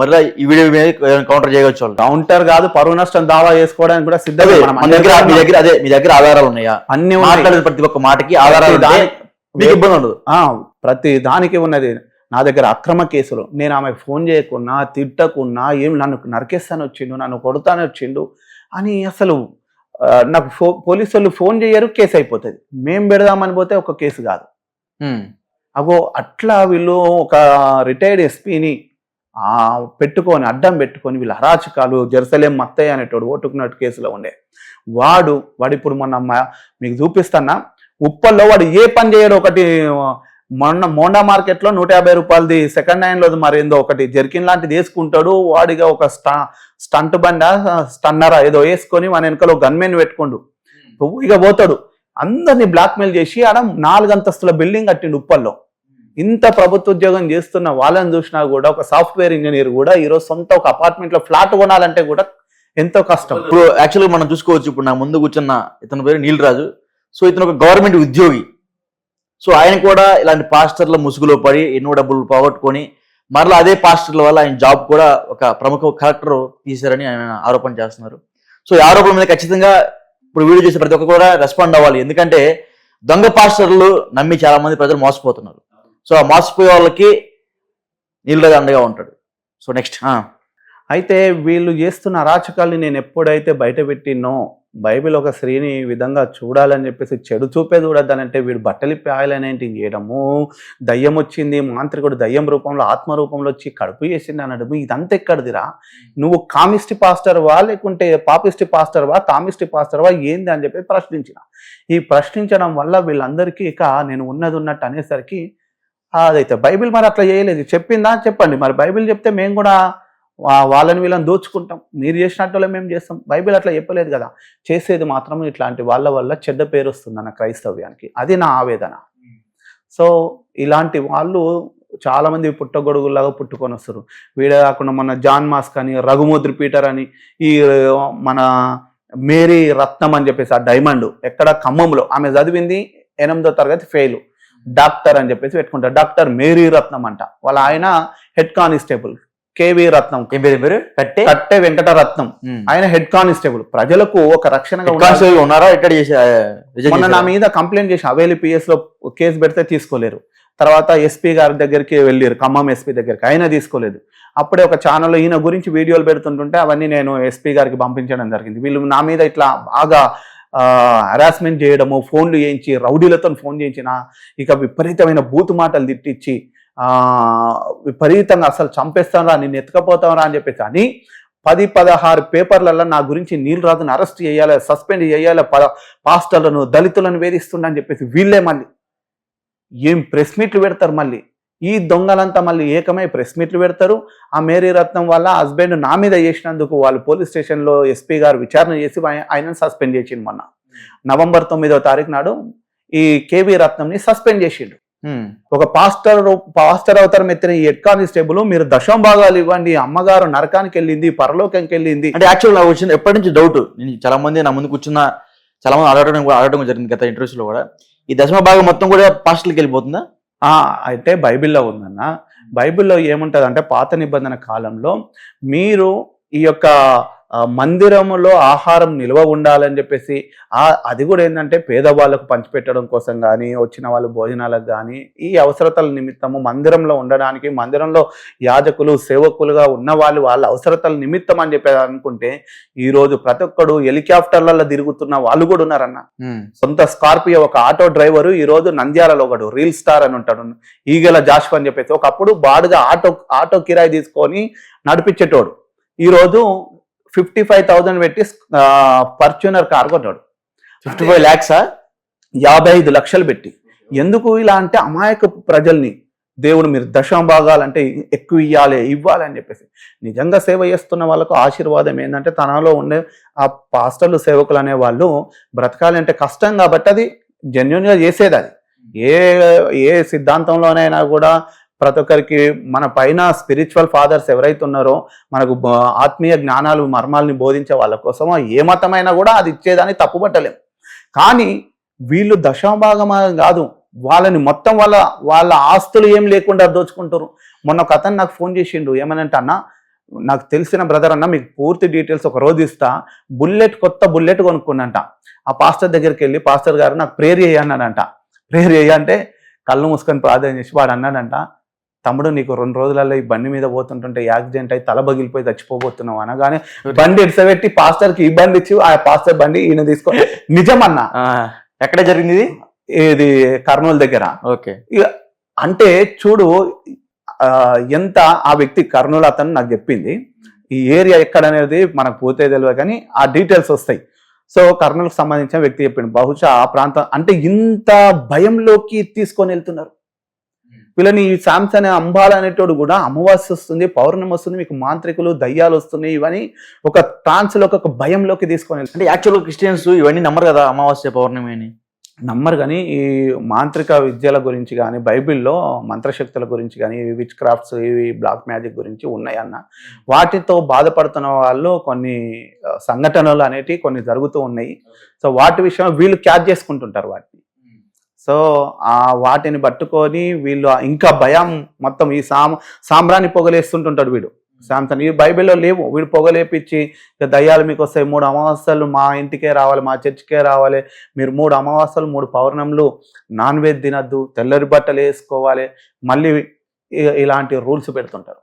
మళ్ళీ ఈ వీడియో మీద కౌంటర్ చేయవచ్చు. వాళ్ళు కౌంటర్ కాదు, పరువు నష్టం దావా చేసుకోవడానికి కూడా సిద్ధమే. మీ దగ్గర ఆధారాలు ఉన్నాయా? అన్ని మాట్లాడేది ప్రతి ఒక్క మాటకి ఆధారాలు, మీకు ఇబ్బంది ఉండదు. ప్రతి దానికి ఉన్నది. నా దగ్గర అక్రమ కేసులు, నేను ఆమెకు ఫోన్ చేయకున్నా, తిట్టకున్నా, నన్ను నరికేస్తాను వచ్చిండు, నన్ను కొడతాను వచ్చిండు అని అసలు నాకు పోలీసు వాళ్ళు ఫోన్ చేయరు, కేసు అయిపోతుంది. మేము పెడదామని పోతే ఒక కేసు కాదు. అగో అట్లా వీళ్ళు ఒక రిటైర్డ్ ఎస్పీని అడ్డం పెట్టుకొని వీళ్ళు అరాచకాలు, జెరూసలేం మత్తయ్య అనేటోడు ఓటుకున్నట్టు కేసులో ఉండే వాడు ఇప్పుడు మొన్న మీకు చూపిస్తున్నా, ఉప్పల్లో వాడు ఏ పని చేయడు. ఒకటి మోండా మార్కెట్లో 150 రూపాయలది సెకండ్ హ్యాండ్లో మరి ఏందో ఒకటి జర్కిన్ లాంటిది వేసుకుంటాడు. వాడిగా ఒక స్టంట్ బండ స్టన్నరా ఏదో వేసుకొని మన వెనకాల గన్మెన్ పెట్టుకోండు, ఇక పోతాడు. అందరినీ బ్లాక్మెయిల్ చేసి ఆడ 4 అంతస్తుల బిల్డింగ్ కట్టిండు ఉప్పల్లో. ఇంత ప్రభుత్వ ఉద్యోగం చేస్తున్న వాళ్ళని చూసినా కూడా, ఒక సాఫ్ట్వేర్ ఇంజనీర్ కూడా ఈరోజు సొంత ఒక అపార్ట్మెంట్లో ఫ్లాట్ కొనాలంటే కూడా ఎంతో కష్టం. ఇప్పుడు యాక్చువల్గా మనం చూసుకోవచ్చు, ఇప్పుడు నా ముందు కూర్చున్న ఇతని పేరు నీలరాజు. సో ఇతను ఒక గవర్నమెంట్ ఉద్యోగి. సో ఆయన కూడా ఇలాంటి పాస్టర్ల ముసుగులో పడి ఎన్నో డబ్బులు పోగొట్టుకొని మరలా అదే పాస్టర్ల వల్ల ఆయన జాబ్ కూడా ఒక ప్రముఖ కలెక్టర్ తీశారని ఆయన ఆరోపణ చేస్తున్నారు. సో ఈ ఆరోపణ మీద ఖచ్చితంగా ఇప్పుడు వీడియో చేసే ప్రతి ఒక్కరు కూడా రెస్పాండ్ అవ్వాలి. ఎందుకంటే దొంగ పాస్టర్లు నమ్మి చాలా మంది ప్రజలు మోసపోతున్నారు. సో ఆ మోసపోయే వాళ్ళకి నీలరాజు అండగా ఉంటాడు. సో నెక్స్ట్ అయితే వీళ్ళు చేస్తున్న అరాచకాల్ని నేను ఎప్పుడైతే బయట పెట్టినో, బైబిల్ ఒక స్త్రీని ఈ విధంగా చూడాలని చెప్పేసి చెడు చూపే చూడొద్దనంటే వీడు బట్టలిప్పి ఆయిలనేంటి చేయడము, దయ్యం వచ్చింది, మాంత్రికుడు దయ్యం రూపంలో ఆత్మ రూపంలో వచ్చి కడుపు చేసింది అనడము, ఇదంతా ఎక్కడిదిరా? నువ్వు కామిస్టి పాస్టర్వా లేకుంటే పాపిస్టి పాస్టర్వా, కామిస్టి పాస్టర్వా ఏంది అని చెప్పి ప్రశ్నించిన. ఈ ప్రశ్నించడం వల్ల వీళ్ళందరికీ ఇక నేను ఉన్నది ఉన్నట్టు అనేసరికి అదైతే బైబిల్ మరి అట్లా చేయలేదు. చెప్పిందా చెప్పండి, మరి బైబిల్ చెప్తే మేము కూడా వాళ్ళని వీళ్ళని దోచుకుంటాం, మీరు చేసినట్టు మేము చేస్తాం. బైబిల్ అట్లా చెప్పలేదు కదా. చేసేది మాత్రం ఇట్లాంటి వాళ్ళ వల్ల చెడ్డ పేరు వస్తుందన్న క్రైస్తవ్యానికి, అది నా ఆవేదన. సో ఇలాంటి వాళ్ళు చాలా మంది పుట్టగొడుగులాగా పుట్టుకొని వస్తారు. వీడే కాకుండా మన జాన్ మాస్క్ అని, రఘుమూర్తి పీటర్ అని, ఈ మన మేరీ రత్నం అని చెప్పేసి ఆ డైమండ్ ఎక్కడ ఖమ్మంలో ఆమె చదివింది 8వ తరగతి ఫెయిల్, డాక్టర్ అని చెప్పేసి పెట్టుకుంటారు. డాక్టర్ మేరీ రత్నం అంట. వాళ్ళ ఆయన హెడ్ కానిస్టేబుల్ కేవీ రత్నం, కట్టె వెంకటరత్నం, ఆయన హెడ్ కానిస్టేబుల్. ప్రజలకు ఒక రక్షణగా ఉన్నారా? మొన్న నా మీద కంప్లైంట్ చేసి అవేలి పిఎస్ లో కేసు పెడితే తీసుకోలేరు. తర్వాత ఎస్పీ గారి దగ్గరికి వెళ్ళారు, ఖమ్మం ఎస్పీ దగ్గరికి, ఆయన తీసుకోలేదు. అప్పుడే ఒక ఛానల్లో ఈయన గురించి వీడియోలు పెడుతుంటుంటే అవన్నీ నేను ఎస్పీ గారికి పంపించడం జరిగింది. వీళ్ళు నా మీద ఇట్లా బాగా హరాస్మెంట్ చేయడము, ఫోన్లు చేయించి, రౌడీలతో ఫోన్ చేయించిన, ఇక విపరీతమైన బూతు మాటలు తిట్టించి విపరీతంగా అసలు చంపేస్తాంరా, నిన్ను ఎత్తుకపోతాంరా అని చెప్పేసి అని 10-16 పేపర్లలో నా గురించి నీలరాజును అరెస్ట్ చేయాలి, సస్పెండ్ చేయాలి, పాస్టర్లను దళితులను వేధిస్తుండని చెప్పేసి వీళ్ళే మళ్ళీ ఏం ప్రెస్ మీట్లు పెడతారు. మళ్ళీ ఈ దొంగలంతా మళ్ళీ ఏకమై ప్రెస్ మీట్లు పెడతారు. ఆ మేరీ రత్నం వాళ్ళ హస్బెండ్ నా మీద చేసినందుకు వాళ్ళు పోలీస్ స్టేషన్లో ఎస్పీ గారు విచారణ చేసి ఆయనను సస్పెండ్ చేసిండు. మొన్న నవంబర్ 9వ తారీఖు నాడు ఈ కేవీ రత్నంని సస్పెండ్ చేసిండు. ఒక పాస్టర్ అవతారం ఎత్తిన ఈ హెడ్ కానిస్టేబుల్ మీరు దశం భాగాలు ఇవ్వండి, అమ్మగారు నరకానికి వెళ్ళింది, పరలోకానికి వెళ్ళింది అంటే యాక్చువల్ నాకు వచ్చింది ఎప్పటి నుంచి డౌట్. నేను చాలా మంది నా ముందు కూర్చున్న చాలా మంది అడగడం జరిగింది గత ఇంటర్వ్యూస్ లో కూడా. ఈ దశమ భాగం మొత్తం కూడా పాస్టర్కి వెళ్ళిపోతుందా? అయితే బైబిల్లో ఉందన్న. బైబిల్లో ఏముంటుంది అంటే పాత నిబంధన కాలంలో మీరు ఈ యొక్క మందిరములో ఆహారం నిల్వ ఉండాలని చెప్పేసి అది కూడా ఏంటంటే పేదవాళ్ళకు పంచిపెట్టడం కోసం కానీ వచ్చిన వాళ్ళు భోజనాలకు కానీ ఈ అవసరతల నిమిత్తము మందిరంలో ఉండడానికి, మందిరంలో యాజకులు సేవకులుగా ఉన్న వాళ్ళ అవసరతల నిమిత్తం అని చెప్పి అనుకుంటే ఈరోజు ప్రతి ఒక్కడు హెలికాప్టర్లలో తిరుగుతున్న వాళ్ళు కూడా ఉన్నారన్న. సొంత స్కార్పియో ఒక ఆటో డ్రైవరు ఈరోజు నంద్యాలలో ఒకడు రీల్ స్టార్ అని ఉంటాడు, ఈగల జాష్ అని చెప్పేసి. ఒకప్పుడు బాడుగా ఆటో కిరాయి తీసుకొని నడిపించేటోడు ఈరోజు 55,000 పెట్టి ఫార్చ్యూనర్ కార్ కొన్నాడు. 55 lakhs 55 లక్షలు పెట్టి. ఎందుకు ఇలా అంటే అమాయక ప్రజల్ని దేవుడు మీరు దశమ భాగాలంటే ఎక్కువ ఇవ్వాలని చెప్పేసి. నిజంగా సేవ చేస్తున్న వాళ్ళకు ఆశీర్వాదం ఏంటంటే తనలో ఉండే ఆ పాస్టర్లు సేవకులు అనే వాళ్ళు బ్రతకాలంటే కష్టం కాబట్టి అది జెన్యున్గా చేసేది. అది ఏ సిద్ధాంతంలోనైనా కూడా ప్రతి ఒక్కరికి మన పైన స్పిరిచువల్ ఫాదర్స్ ఎవరైతే ఉన్నారో మనకు ఆత్మీయ జ్ఞానాలు మర్మాలని బోధించే వాళ్ళ కోసం ఏ మతమైనా కూడా అది ఇచ్చేదాన్ని తప్పుపట్టలేం. కానీ వీళ్ళు దశమభాగం కాదు, వాళ్ళని మొత్తం వాళ్ళ ఆస్తులు ఏం లేకుండా దోచుకుంటారు. మొన్న ఒక అతను నాకు ఫోన్ చేసిండు, ఏమనంటే అన్న నాకు తెలిసిన బ్రదర్ అన్న మీకు పూర్తి డీటెయిల్స్ ఒక రోజు ఇస్తా, కొత్త బుల్లెట్ కొనుక్కున్నంట. ఆ పాస్టర్ దగ్గరికి వెళ్ళి పాస్టర్ గారు నాకు ప్రేయర్ చేయన్నాడంట. ప్రేయర్ అంటే కళ్ళు మూసుకొని ప్రార్థన చేసి వాడు అన్నాడంట, తమ్ముడు నీకు 2 రోజులలో ఈ బండి మీద పోతుంటుంటే యాక్సిడెంట్ అయి తల బగిలిపోయి చచ్చిపోబోతున్నావు అనగానే బండి ఇడిసబెట్టి పాస్టర్కి ఈ బండి ఇచ్చి ఆ పాస్టర్ బండి ఈయన తీసుకో. నిజమన్నా. ఎక్కడ జరిగింది ఇది? కర్నూలు దగ్గర. ఓకే. అంటే చూడు ఎంత ఆ వ్యక్తి కర్నూలు అతను నాకు చెప్పింది. ఈ ఏరియా ఎక్కడ అనేది మనకు పోతే తెలియదు కానీ ఆ డీటెయిల్స్ వస్తాయి. సో కర్నూలుకు సంబంధించిన వ్యక్తి చెప్పిండు. బహుశా ఆ ప్రాంతం అంటే ఇంత భయంలోకి తీసుకొని వెళ్తున్నారు వీళ్ళని. ఈ శాంసన్ అంబాల అనేటోడు కూడా అమావాస్య వస్తుంది, పౌర్ణమి వస్తుంది, మీకు మాంత్రికులు దయ్యాలు వస్తున్నాయి, ఇవన్నీ ఒక ట్రాన్స్లోకి ఒక భయంలోకి తీసుకొని వెళ్తుంది. అంటే యాక్చువల్గా క్రిస్టియన్స్ ఇవన్నీ నమ్మరు కదా, అమావాస్య పౌర్ణమి అని నమ్మరు. కానీ ఈ మాంత్రిక విద్యల గురించి కానీ బైబిల్లో మంత్రశక్తుల గురించి కానీ విచ్ క్రాఫ్ట్స్ ఇవి బ్లాక్ మ్యాజిక్ గురించి ఉన్నాయన్న. వాటితో బాధపడుతున్న వాళ్ళు కొన్ని సంఘటనలు అనేటివి కొన్ని జరుగుతూ ఉన్నాయి. సో వాటి విషయం వీళ్ళు క్యాచ్ చేసుకుంటుంటారు వాటిని. సో వాటిని పట్టుకొని వీళ్ళు ఇంకా భయం మొత్తం ఈ సాంబ్రాన్ని పొగలేస్తుంటుంటాడు వీడు శాంసన్. ఈ బైబిల్లో లేవు. వీడు పొగలేపించి దయ్యాలు మీకు వస్తాయి, 3 అమావాస్యలు మా ఇంటికే రావాలి, మా చర్చికే రావాలి, మీరు 3 అమావాస్యలు 3 పౌర్ణములు నాన్ వెజ్ తినద్దు, తెల్లరి బట్టలు వేసుకోవాలి, మళ్ళీ ఇలాంటి రూల్స్ పెడుతుంటారు.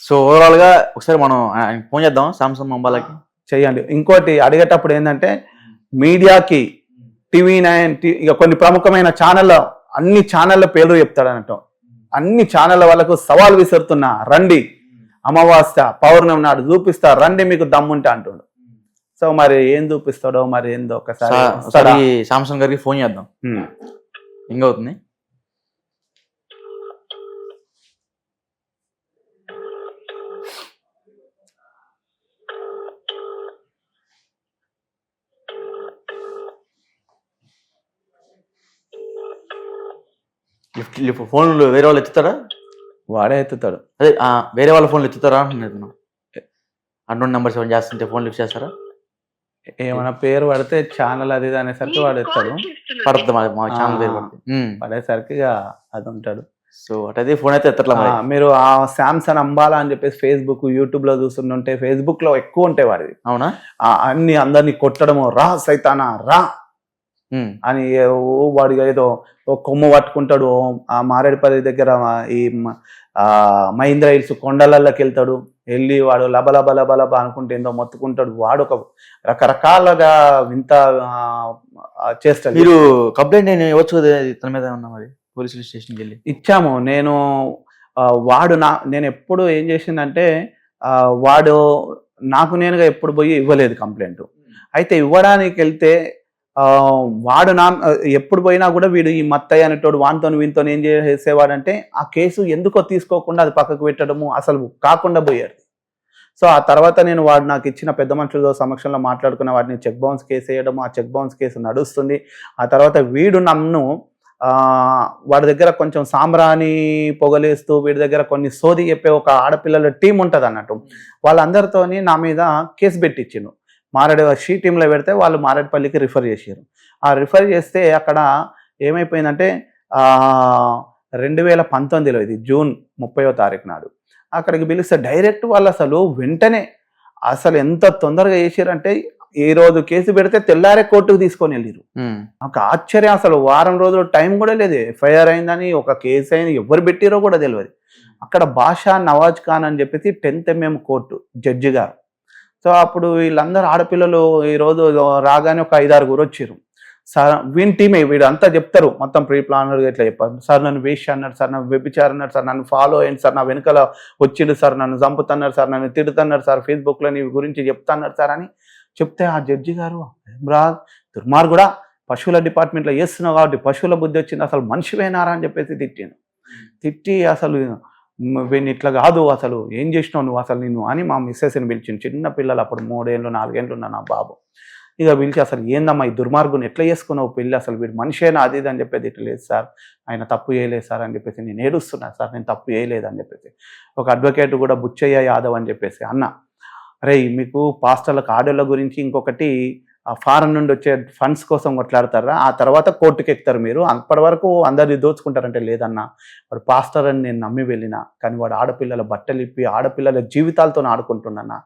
సో ఓవరాల్గా ఒకసారి మనం ఫోన్ చేద్దాం శాంసన్ అంబాలకి. చెయ్యండి. ఇంకోటి అడిగేటప్పుడు ఏంటంటే మీడియాకి TV9 ఇక కొన్ని ప్రముఖమైన ఛానళ్ళ అన్ని ఛానళ్ళ పేర్లు చెప్తాడు అన్నట్టు. అన్ని ఛానళ్ళ వాళ్ళకు సవాల్ విసురుతున్నా, రండి అమావాస్య పౌర్ణమి నాడు చూపిస్తా, రండి మీకు దమ్ముంటే అంటుండు. సో మరి ఏం చూపిస్తాడో మరి ఏందో ఒకసారి శాంసన్ గారికి ఫోన్ చేద్దాం. ఇంకవుతుంది. ఫోన్లు వేరే వాళ్ళు ఎత్తుతారా? వాడే ఎత్తుతాడు. అదే వేరే వాళ్ళ ఫోన్లు ఎత్తుతారా అంటున్నాను. అన్నోన్ నెంబర్స్ ఏమైనా చేస్తుంటే ఫోన్ లిఫ్ట్ చేస్తారా? ఏమైనా పేరు పడితే ఛానల్ అది అనేసరికి వాడు ఎత్తాడు. పడుతుంది మా ఛానల్ పేరు పడేసరికి అది ఉంటాడు. సో అటైతే ఫోన్ అయితే ఎత్తట్లా. మీరు ఆ శాంసన్ అంబాలా అని చెప్పేసి ఫేస్బుక్ యూట్యూబ్ లో చూస్తుంటే ఫేస్బుక్ లో ఎక్కువ ఉంటాయి వాడివి. అవునా? అందరినీ కొట్టడము, రా సైతానా రా అని వాడిగా ఏదో కొమ్ము పట్టుకుంటాడు. ఆ మారేడుపల్లి దగ్గర ఈ మహీంద్రా హిల్స్ కొండలలోకి వెళ్తాడు. వెళ్ళి వాడు లబ అనుకుంటే ఏందో మొత్తుకుంటాడు. వాడు ఒక రకరకాలుగా వింత చేస్తాడు. మీరు కంప్లైంట్ ఇవ్వచ్చు కదా తన మీద ఉన్నా? మరి పోలీస్ స్టేషన్కి వెళ్ళి ఇచ్చాము. నేను ఎప్పుడు ఏం చేసిందంటే వాడు నాకు నేనుగా ఎప్పుడు పోయి ఇవ్వలేదు కంప్లైంట్. అయితే ఇవ్వడానికి వెళ్తే వాడు ఎప్పుడు పోయినా కూడా వీడు ఈ మత్తయ్య అనేటోడు వానితో వీనితో ఏం చేసేవాడంటే ఆ కేసు ఎందుకో తీసుకోకుండా అది పక్కకు పెట్టడము అసలు కాకుండా పోయాడు. సో ఆ తర్వాత నేను వాడు నాకు ఇచ్చిన పెద్ద మనుషుల సమక్షంలో మాట్లాడుకున్న వాడిని చెక్ బౌన్స్ కేసు వేయడము, ఆ చెక్ బౌన్స్ కేసు నడుస్తుంది. ఆ తర్వాత వీడు నన్ను వాడి దగ్గర కొంచెం సాంబ్రాణి పొగలేస్తూ వీడి దగ్గర కొన్ని సోది చెప్పే ఒక ఆడపిల్లల టీం ఉంటుంది అన్నట్టు, వాళ్ళందరితోని నా మీద కేసు పెట్టించిండు. షీ టీంలో పెడితే వాళ్ళు మారేడుపల్లికి రిఫర్ చేసారు. ఆ రిఫర్ చేస్తే అక్కడ ఏమైపోయిందంటే 2019లో ఇది జూన్ 30వ తారీఖు నాడు అక్కడికి పిలిస్తే డైరెక్ట్ వాళ్ళు అసలు వెంటనే అసలు ఎంత తొందరగా చేసారంటే ఈ రోజు కేసు పెడితే తెల్లారే కోర్టుకు తీసుకొని వెళ్ళారు. నాకు ఆశ్చర్యం, అసలు వారం రోజులు టైం కూడా లేదు. ఎఫ్ఐఆర్ అయిందని ఒక కేసు అయింది, ఎవరు పెట్టిరో కూడా తెలియదు. అక్కడ బాషా నవాజ్ ఖాన్ అని చెప్పేసి 10th MM కోర్టు జడ్జి గారు. సో అప్పుడు వీళ్ళందరూ ఆడపిల్లలు ఈరోజు రాగానే ఒక 5-6 వచ్చారు. సార్ వీని టీమే వీడంతా చెప్తారు మొత్తం ప్రీ ప్లానర్గా ఇట్లా చెప్పారు. సార్ నన్ను వేస్ట్ అన్నాడు, సార్ నన్ను వ్యభిచారు అన్నాడు, సార్ నన్ను ఫాలో అయ్యండి, సార్ నా వెనకాల వచ్చిండు, సార్ నన్ను చంపుతున్నారు, సార్ నన్ను తిడుతున్నారు, సార్ ఫేస్బుక్లో నీ గురించి చెప్తున్నారు సార్ అని చెప్తే ఆ జడ్జి గారు దుర్మార్గుడా, పశువుల డిపార్ట్మెంట్లో చేస్తున్నావు కాబట్టి పశువుల బుద్ధి వచ్చింది, అసలు మనిషివేనారా అని చెప్పేసి తిట్టి అసలు వీడిని ఇట్లా కాదు, అసలు ఏం చేసినావు నువ్వు అసలు నిన్ను అని మా మిస్సెస్ని పిలిచింది. చిన్న పిల్లలు అప్పుడు 3 ఏళ్ళు 4 ఏళ్ళు ఉన్న నా బాబు ఇక పిలిచి అసలు ఏందమ్మా ఈ దుర్మార్గుని ఎట్లా చేసుకున్నావు పెళ్ళి, అసలు వీడు మనిషేనా అది ఇది అని చెప్పేది. ఇట్లా లేదు సార్, ఆయన తప్పు చేయలేదు సార్ అని చెప్పేసి. నేను ఏడుస్తున్నాను సార్, నేను తప్పు చేయలేదు అని చెప్పేసి. ఒక అడ్వకేట్ కూడా బుచ్చయ్య యాదవ్ అని చెప్పేసి అన్న, అరే మీకు పాస్టర్లకు ఆడోళ్ళ గురించి ఇంకొకటి ఫారెన్ నుండి వచ్చే ఫండ్స్ కోసం కొట్లాడతారా, ఆ తర్వాత కోర్టుకు ఎక్కుతారు మీరు, అప్పటి వరకు అందరినీ దోచుకుంటారంటే లేదన్నా, వాడు పాస్టర్ అని నేను నమ్మి వెళ్ళినా, కానీ వాడు ఆడపిల్లల బట్టలు ఇప్పి ఆడపిల్లల జీవితాలతో ఆడుకుంటున్నా,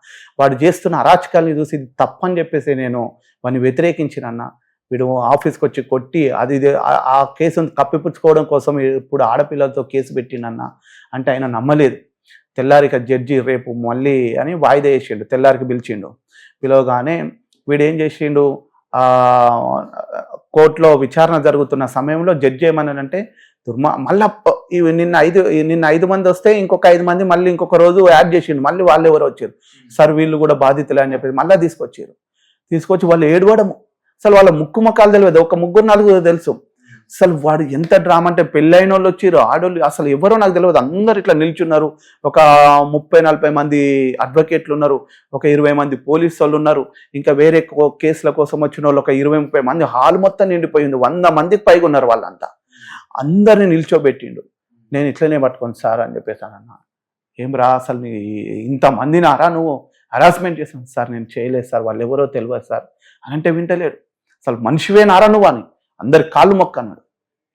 వాడు చేస్తున్న అరాచకాల్ని చూసి తప్పని చెప్పేసి నేను వాడిని వ్యతిరేకించినన్నా. వీడు ఆఫీస్కి వచ్చి కొట్టి అది ఆ కేసును కప్పిపుచ్చుకోవడం కోసం ఇప్పుడు ఆడపిల్లలతో కేసు పెట్టినన్నా అంటే ఆయన నమ్మలేదు. తెల్లారిక జడ్జి రేపు మళ్ళీ అని వాయిదా వేసిండు, తెల్లారికి పిలవగానే వీడేం చేసిండు, కోర్టులో విచారణ జరుగుతున్న సమయంలో జడ్జి ఏమన్నాడంటే మళ్ళా నిన్న 5 మంది వస్తే ఇంకొక 5 మంది మళ్ళీ ఇంకొక రోజు యాడ్ చేసిండు, మళ్ళీ వాళ్ళు ఎవరు వచ్చారు సార్ వీళ్ళు కూడా బాధితులే అని చెప్పేసి మళ్ళీ తీసుకొచ్చి వాళ్ళు ఏడవడము. అసలు వాళ్ళ ముఖాలు తెలియదు, ఒక 3-4 తెలుసు. అసలు వాడు ఎంత డ్రామా అంటే పెళ్ళైన వాళ్ళు వచ్చారు, ఆడోళ్ళు అసలు ఎవరో నాకు తెలియదు, అందరు ఇట్లా నిల్చున్నారు. ఒక 30-40 మంది అడ్వకేట్లు ఉన్నారు, ఒక 20 మంది పోలీసు వాళ్ళు ఉన్నారు, ఇంకా వేరే కేసుల కోసం వచ్చిన వాళ్ళు ఒక 20-30 మంది. హాల్ మొత్తం నిండిపోయింది, 100 మందికి పైగా ఉన్నారు. వాళ్ళంతా అందరిని నిల్చోబెట్టిండు. నేను ఇట్లనే పట్టుకోండి సార్ అని చెప్పేసానన్నా. ఏం రా అసలు ఇంతమందిని ఆరా నువ్వు హరాస్మెంట్ చేసాను సార్, నేను చేయలేదు సార్, వాళ్ళు ఎవరో తెలియదు సార్ అని అంటే వింటలేడు. అసలు మనిషివే నారా నువ్వు అని అందరి కాళ్ళు మొక్క అన్నాడు.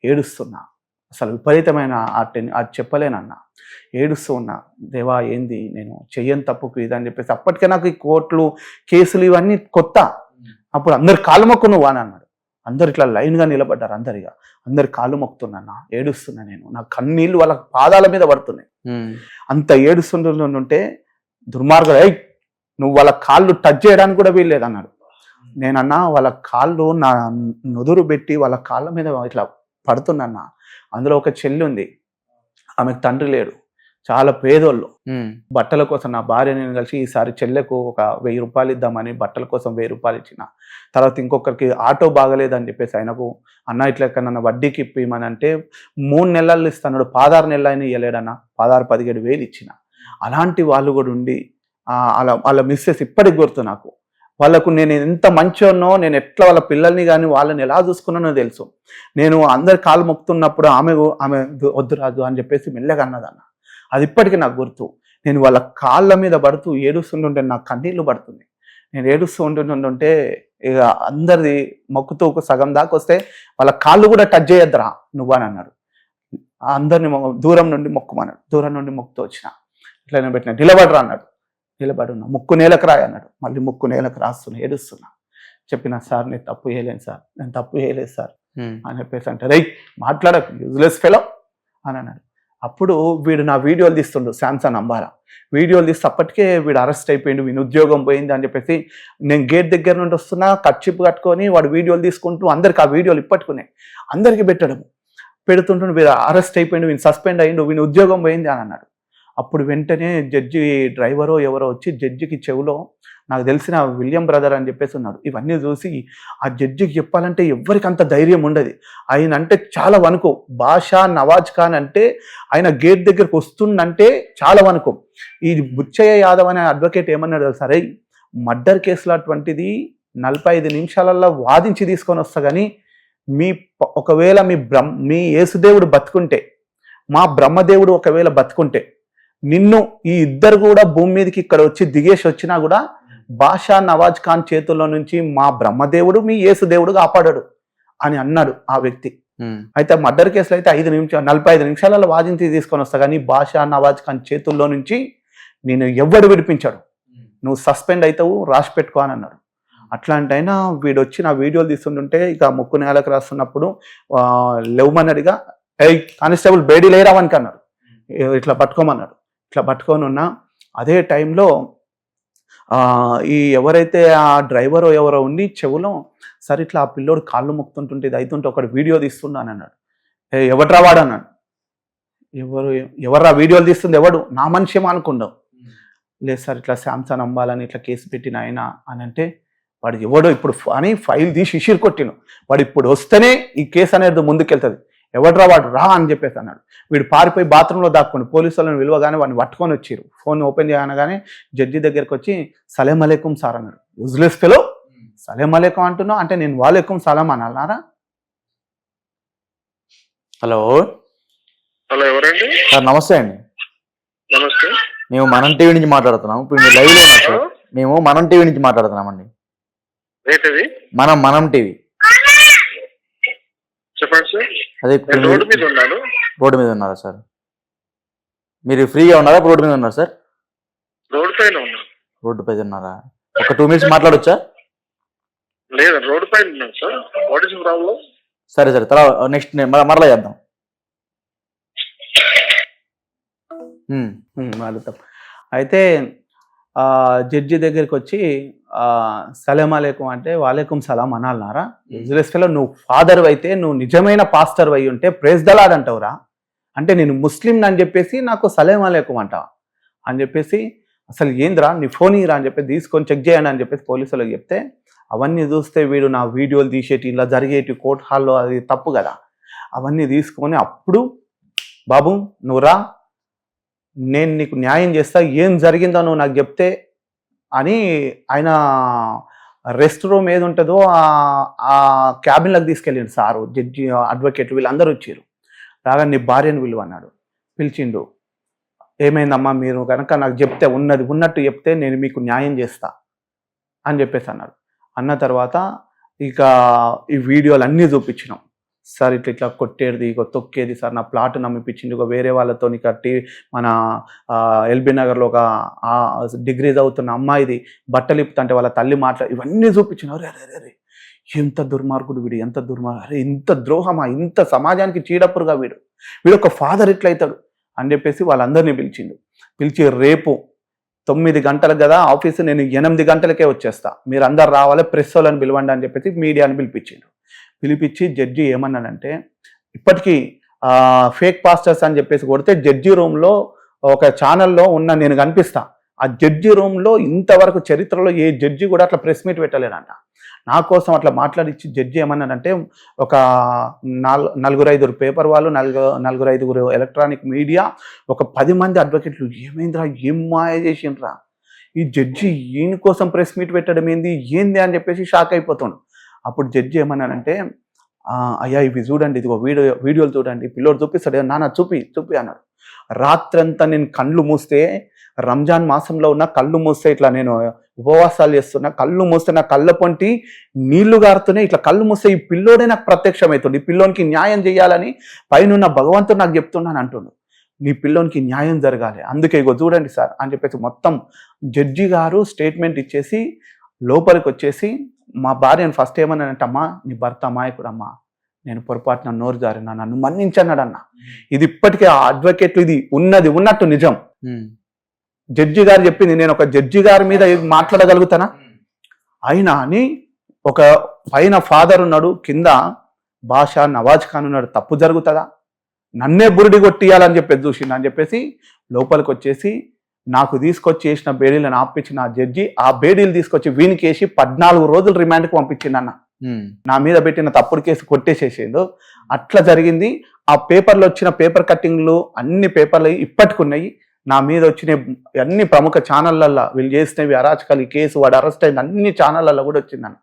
ఏడుస్తున్నా, అసలు విపరీతమైన అది చెప్పలేనన్నా, ఏడుస్తూ ఉన్నా. దేవా ఏంది నేను చెయ్యని తప్పుకు ఇదని చెప్పేసి. అప్పటికే నాకు ఈ కోర్టులు కేసులు ఇవన్నీ కొత్త. అప్పుడు అందరి కాళ్ళు మొక్కు నువ్వు అని అన్నాడు. అందరు ఇట్లా లైన్గా నిలబడ్డారు, అందరి కాళ్ళు మొక్కుతున్నా, ఏడుస్తున్నా నేను, నా కన్నీళ్ళు వాళ్ళ పాదాల మీద పడుతున్నాయి. అంత ఏడుస్తుంటుంటే దుర్మార్గుడు, నువ్వు వాళ్ళ కాళ్ళు టచ్ చేయడానికి కూడా వీల్లేదు అన్నాడు. నేనన్నా వాళ్ళ కాళ్ళు నా నుదురు పెట్టి వాళ్ళ కాళ్ళ మీద ఇట్లా పడుతున్నా. అందులో ఒక చెల్లి ఉంది, ఆమెకు తండ్రి లేడు, చాలా పేదోళ్ళు. బట్టల కోసం నా భార్య నేను కలిసి ఈసారి చెల్లెకు ఒక 1000 రూపాయలు ఇద్దామని బట్టల కోసం 1000 రూపాయలు ఇచ్చిన. తర్వాత ఇంకొకరికి ఆటో బాగలేదని చెప్పేసి ఆయనకు అన్న ఇట్లా నన్ను వడ్డీకి ఇప్పిమని అంటే 3 నెలలు ఇస్తాడు, 16 నెలలు అయినా ఇవ్వలేడన్న, 16-17 ఇచ్చిన. అలాంటి వాళ్ళు కూడా ఉండి వాళ్ళ మిస్సెస్ ఇప్పటికి గుర్తు నాకు. వాళ్ళకు నేను ఎంత మంచోనో, నేను ఎట్లా వాళ్ళ పిల్లల్ని కానీ వాళ్ళని ఎలా చూసుకున్నానో తెలుసు. నేను అందరి కాళ్ళు మొక్కుతున్నప్పుడు ఆమె వద్దు రాదు అని చెప్పేసి మెల్లగా అన్నదన్న. అది ఇప్పటికీ నాకు గుర్తు. నేను వాళ్ళ కాళ్ళ మీద పడుతూ ఏడుస్తుంటుంటే నాకు కన్నీళ్లు పడుతుంది. నేను ఏడుస్తూ ఉంటుంటే ఇక అందరిది మొక్కుతూ సగం దాకా వస్తే వాళ్ళ కాళ్ళు కూడా టచ్ చేయొద్దురా నువ్వు అని అన్నాడు. అందరిని దూరం నుండి మొక్కుమన్నాడు. దూరం నుండి మొక్కుతూ వచ్చిన, ఇట్లా పెట్టిన, నిలబడరా అన్నాడు. నిలబడున్నా, ముక్కు నేలకు రాయి అన్నాడు. మళ్ళీ ముక్కు నేలకు రాస్తున్నా, ఏడుస్తున్నా. చెప్పిన సార్ నేను తప్పు చేయలేను సార్, నేను తప్పు చేయలేదు సార్ అని చెప్పేసి అంటే రై మాట్లాడకు యూజ్లెస్ ఫెలో అని అన్నాడు. అప్పుడు వీడు నా వీడియోలు తీస్తుండు, శాంసన్ అంబాలా వీడియోలు తీస్తే అప్పటికే వీడు అరెస్ట్ అయిపోయిండు, వీని ఉద్యోగం పోయింది అని చెప్పేసి. నేను గేట్ దగ్గర నుండి వస్తున్నా, కట్చిప్ కట్టుకొని వాడు వీడియోలు తీసుకుంటూ అందరికి ఆ వీడియోలు ఇప్పట్టుకునే అందరికీ పెడుతుంటుండు. వీడు అరెస్ట్ అయిపోయిండు, వీని సస్పెండ్ అయ్యిండు, వీని ఉద్యోగం పోయింది అని అన్నాడు. అప్పుడు వెంటనే జడ్జి డ్రైవరో ఎవరో వచ్చి జడ్జికి చెవిలో నాకు తెలిసిన విలియం బ్రదర్ అని చెప్పేసి ఉన్నాడు. ఇవన్నీ చూసి ఆ జడ్జికి చెప్పాలంటే ఎవరికి అంత ధైర్యం ఉండదు. ఆయన అంటే చాలా వణుకు. బాషా నవాజ్ ఖాన్ అంటే ఆయన గేట్ దగ్గరకు వస్తుందంటే చాలా వణుకు. ఈ బుచ్చయ్య యాదవ్ అనే అడ్వకేట్ ఏమన్నాడు సరే, మర్డర్ కేసులు అటువంటిది 45 నిమిషాలలో వాదించి తీసుకొని వస్తా కానీ ఒకవేళ మీ యేసుదేవుడు బతుకుంటే, మా బ్రహ్మదేవుడు ఒకవేళ బతుకుంటే, నిన్ను ఈ ఇద్దరు కూడా భూమి మీదకి ఇక్కడ వచ్చి దిగేసి వచ్చినా కూడా బాషా నవాజ్ ఖాన్ చేతుల్లో నుంచి మా బ్రహ్మదేవుడు మీ యేసుదేవుడు కాపాడాడు అని అన్నాడు ఆ వ్యక్తి. అయితే మర్డర్ కేసులో అయితే 45 నిమిషాలలో వాదించి తీసుకొని వస్తా కానీ బాషా నవాజ్ ఖాన్ చేతుల్లో నుంచి నేను ఎవ్వడు విడిపించాడు, నువ్వు సస్పెండ్ అవుతావు, రాసి పెట్టుకో అని అన్నాడు. అట్లాంటైనా వీడు వచ్చి నా వీడియోలు తీస్తుంటుంటే ఇక ముక్కు నేలకు రాస్తున్నప్పుడు లేవమన్నాడుగా, కానిస్టేబుల్ బేడీ లేరావనికి అన్నాడు, ఇట్లా పట్టుకోమన్నాడు. ఇట్లా పట్టుకొని ఉన్నా అదే టైంలో ఈ ఎవరైతే ఆ డ్రైవరో ఎవరో ఉండి చెవులో సరే ఇట్లా ఆ పిల్లోడు కాళ్ళు మొక్కుతుంటుంటే ఇది అవుతుంటే ఒకటి వీడియో తీస్తున్నాను అన్నాడు. ఎవట్రా వాడు అన్నాడు. ఎవర్రా వీడియోలు తీస్తుంది ఎవడు, నా మనిషి ఏమో అనుకున్నావు. లేదు సార్ ఇట్లా శాంసంగ్ అంబాలని ఇట్లా కేసు పెట్టిన ఆయన అని అంటే, వాడు ఎవడో ఇప్పుడు అని ఫైల్ తీసి ఇషిర్ కొట్టిను, వాడు ఇప్పుడు వస్తేనే ఈ కేసు అనేది ముందుకెళ్తుంది, ఎవడ్రా వాడు రా అని చెప్పేసి అన్నాడు. వీడు పారిపోయి బాత్రూంలో దాక్కుండు. పోలీసు వాళ్ళని విలువగానే వాడిని పట్టుకొని వచ్చారు. ఫోన్ ఓపెన్ చేయగానే జడ్జి దగ్గరికి వచ్చి సలేం అలేకుం సార్ అన్నాడు. యూజ్లెస్ ఫెలో, సలేం అలేకుం అంటున్నావు అంటే నేను వాలేకుం సలాం అనాలన్నారా? హలో హలో, ఎవరండి? సార్ నమస్తే అండి. నమస్తే. మేము మనం టీవీ నుంచి మాట్లాడుతున్నాం. ఇప్పుడు మీరు లైవ్లో ఉన్నారు సార్. మేము మనం టీవీ నుంచి మాట్లాడుతున్నామండి. ఏంటది? మనం టీవీ. చెప్పండి సార్. అదే ఇప్పుడు రోడ్డు మీద ఉన్నాను. రోడ్డు మీద ఉన్నారా సార్? మీరు ఫ్రీగా ఉన్నారా? రోడ్డు మీద ఉన్నారు సార్? రోడ్డు పైన ఉన్నాను. రోడ్డు పైన ఉన్నారా? ఒక 2 minutes మాట్లాడొచ్చా? లేదు, రోడ్డు పైన ఉన్నాను సార్. What is problem? సరే సరే, తర్వాత నెక్స్ట్ మరలా చేద్దాం. వాడుతాం. అయితే జడ్జి దగ్గరికి వచ్చి సలాం అలేకుం అంటే వాలేకుం సలాం అనాలన్నారా? ఇజ్రాయెల్లో నువ్వు ఫాదర్ అయితే, నువ్వు నిజమైన పాస్టర్ అయి ఉంటే ప్రేజ్ ద లార్డ్ అంటావురా, అంటే నేను ముస్లిం అని చెప్పేసి నాకు సలాం అలేకుం అంటావా అని చెప్పేసి, అసలు ఏంద్రా నీ ఫోన్ ఇరా అని చెప్పి తీసుకొని చెక్ చేయండి అని చెప్పేసి పోలీసులకు చెప్తే, అవన్నీ చూస్తే వీడు నా వీడియోలు తీసేటి ఇలా జరిగేటి కోర్ట్ హాల్లో అది తప్పు కదా, అవన్నీ తీసుకొని అప్పుడు బాబు నువ్వురా నేను నీకు న్యాయం చేస్తా, ఏం జరిగిందో నువ్వు నాకు చెప్తే అని ఆయన రెస్ట్ రూమ్ ఏది ఉంటుందో ఆ క్యాబిన్లకు తీసుకెళ్ళిండు సారు, జడ్జి, అడ్వకేట్ వీళ్ళందరూ వచ్చారు. రాగా నీ భార్యను విలువ అన్నాడు. పిలిచిండు. ఏమైందమ్మా, మీరు కనుక నాకు చెప్తే ఉన్నట్టు చెప్తే నేను మీకు న్యాయం చేస్తా అని చెప్పేసి అన్నాడు. అన్న తర్వాత ఇక ఈ వీడియోలు అన్నీ చూపించినాం. సార్ ఇట్లా కొట్టేది, ఇక తొక్కేది, సార్ నా ప్లాట్ నమ్మిపించింది, ఒక వేరే వాళ్ళతో కట్టి మన ఎల్బీ నగర్లో ఒక డిగ్రీ చదువుతున్న అమ్మాయిది బట్టలు ఇప్పుతుంటే వాళ్ళ తల్లి ఇవన్నీ చూపించినారు. అరే ఎంత దుర్మార్గుడు వీడు, ఎంత దుర్మార్గుడు, అరే ఇంత ద్రోహమా, ఇంత సమాజానికి చీడపురుగా వీడు ఒక ఫాదర్ ఎట్లయితాడు అని చెప్పేసి వాళ్ళందరినీ పిలిచి రేపు 9 గంటలకు కదా ఆఫీసు, నేను 8 గంటలకే వచ్చేస్తా, మీరు అందరు రావాలి, ప్రెస్ వాళ్ళని పిలవండి అని చెప్పేసి మీడియాని పిలిపించి జడ్జి ఏమన్నాడంటే, ఇప్పటికీ ఫేక్ పాస్టర్స్ అని చెప్పేసి కొడితే జడ్జి రూమ్లో ఒక ఛానల్లో ఉన్న నేను కనిపిస్తా, ఆ జడ్జి రూమ్లో ఇంతవరకు చరిత్రలో ఏ జడ్జి కూడా అట్లా ప్రెస్ మీట్ పెట్టలేడంట. నా కోసం అట్లా మాట్లాడిచ్చి జడ్జి ఏమన్నాడంటే, ఒక 4-5 పేపర్ వాళ్ళు, 4-5 ఎలక్ట్రానిక్ మీడియా, ఒక 10 మంది అడ్వకేట్లు, ఏమైందిరా, ఏం మాయ చేసిండ్రా ఈ జడ్జి, ఈయన కోసం ప్రెస్ మీట్ పెట్టడం ఏంది అని చెప్పేసి షాక్ అయిపోతాడు. అప్పుడు జడ్జి ఏమన్నాడంటే, అయ్యా ఇవి చూడండి, ఇదిగో వీడియోలు చూడండి, పిల్లోడు చూపిస్తాడు, నాన్న చూపి అన్నాడు. రాత్రంతా నేను కళ్ళు మూస్తే, రంజాన్ మాసంలో ఉన్న కళ్ళు మూస్తే, ఇట్లా నేను ఉపవాసాలు చేస్తున్నా, కళ్ళు మూస్తే నా కళ్ళ పొంటి నీళ్లు గారుతున్నాయి, ఇట్లా కళ్ళు మూస్తే ఈ పిల్లోడే నాకు ప్రత్యక్షమవుతుంది, ఈ పిల్లోనికి న్యాయం చేయాలని పైన భగవంతుడు నాకు చెప్తున్నాను అంటుండు. నీ పిల్లోనికి న్యాయం జరగాలి, అందుకే ఇగో చూడండి సార్ అని చెప్పేసి మొత్తం జడ్జి గారు స్టేట్మెంట్ ఇచ్చేసి లోపలికి వచ్చేసి, మా భార్యను ఫస్ట్ ఏమన్నానంటే, అమ్మా నీ భర్త అమాయకుడమ్మా, నేను పొరపాటున నోరు జారినా, నన్ను మన్నించన్నాడన్న. ఇది ఇప్పటికే ఆ అడ్వకేట్లు ఇది ఉన్నట్టు నిజం. జడ్జి గారు చెప్పింది, నేను ఒక జడ్జి గారి మీద మాట్లాడగలుగుతానా అయినా అని. ఒక పైన ఫాదర్ ఉన్నాడు, కింద బాషా నవాజ్ ఖాన్ ఉన్నాడు, తప్పు జరుగుతుందా, నన్నే బురిడి కొట్టియాలని చెప్పేసి చూసిండు అని చెప్పేసి లోపలికి వచ్చేసి నాకు తీసుకొచ్చి వేసిన బేడీలను ఆపించిన ఆ జడ్జి ఆ బేడీలు తీసుకొచ్చి వీనికి వేసి 14 రోజులు రిమాండ్కి పంపించిందన్న. నా మీద పెట్టిన తప్పుడు కేసు కొట్టేసేసిండు. అట్లా జరిగింది. ఆ పేపర్లో వచ్చిన పేపర్ కట్టింగ్లు అన్ని పేపర్లు ఇప్పటికున్నాయి. నా మీద వచ్చిన అన్ని ప్రముఖ ఛానళ్ళల్లో వీళ్ళు చేసినవి అరాచకాలు, ఈ కేసు వాడు అరెస్ట్ అయింది అన్ని ఛానళ్ళల్లో కూడా వచ్చిందన్న.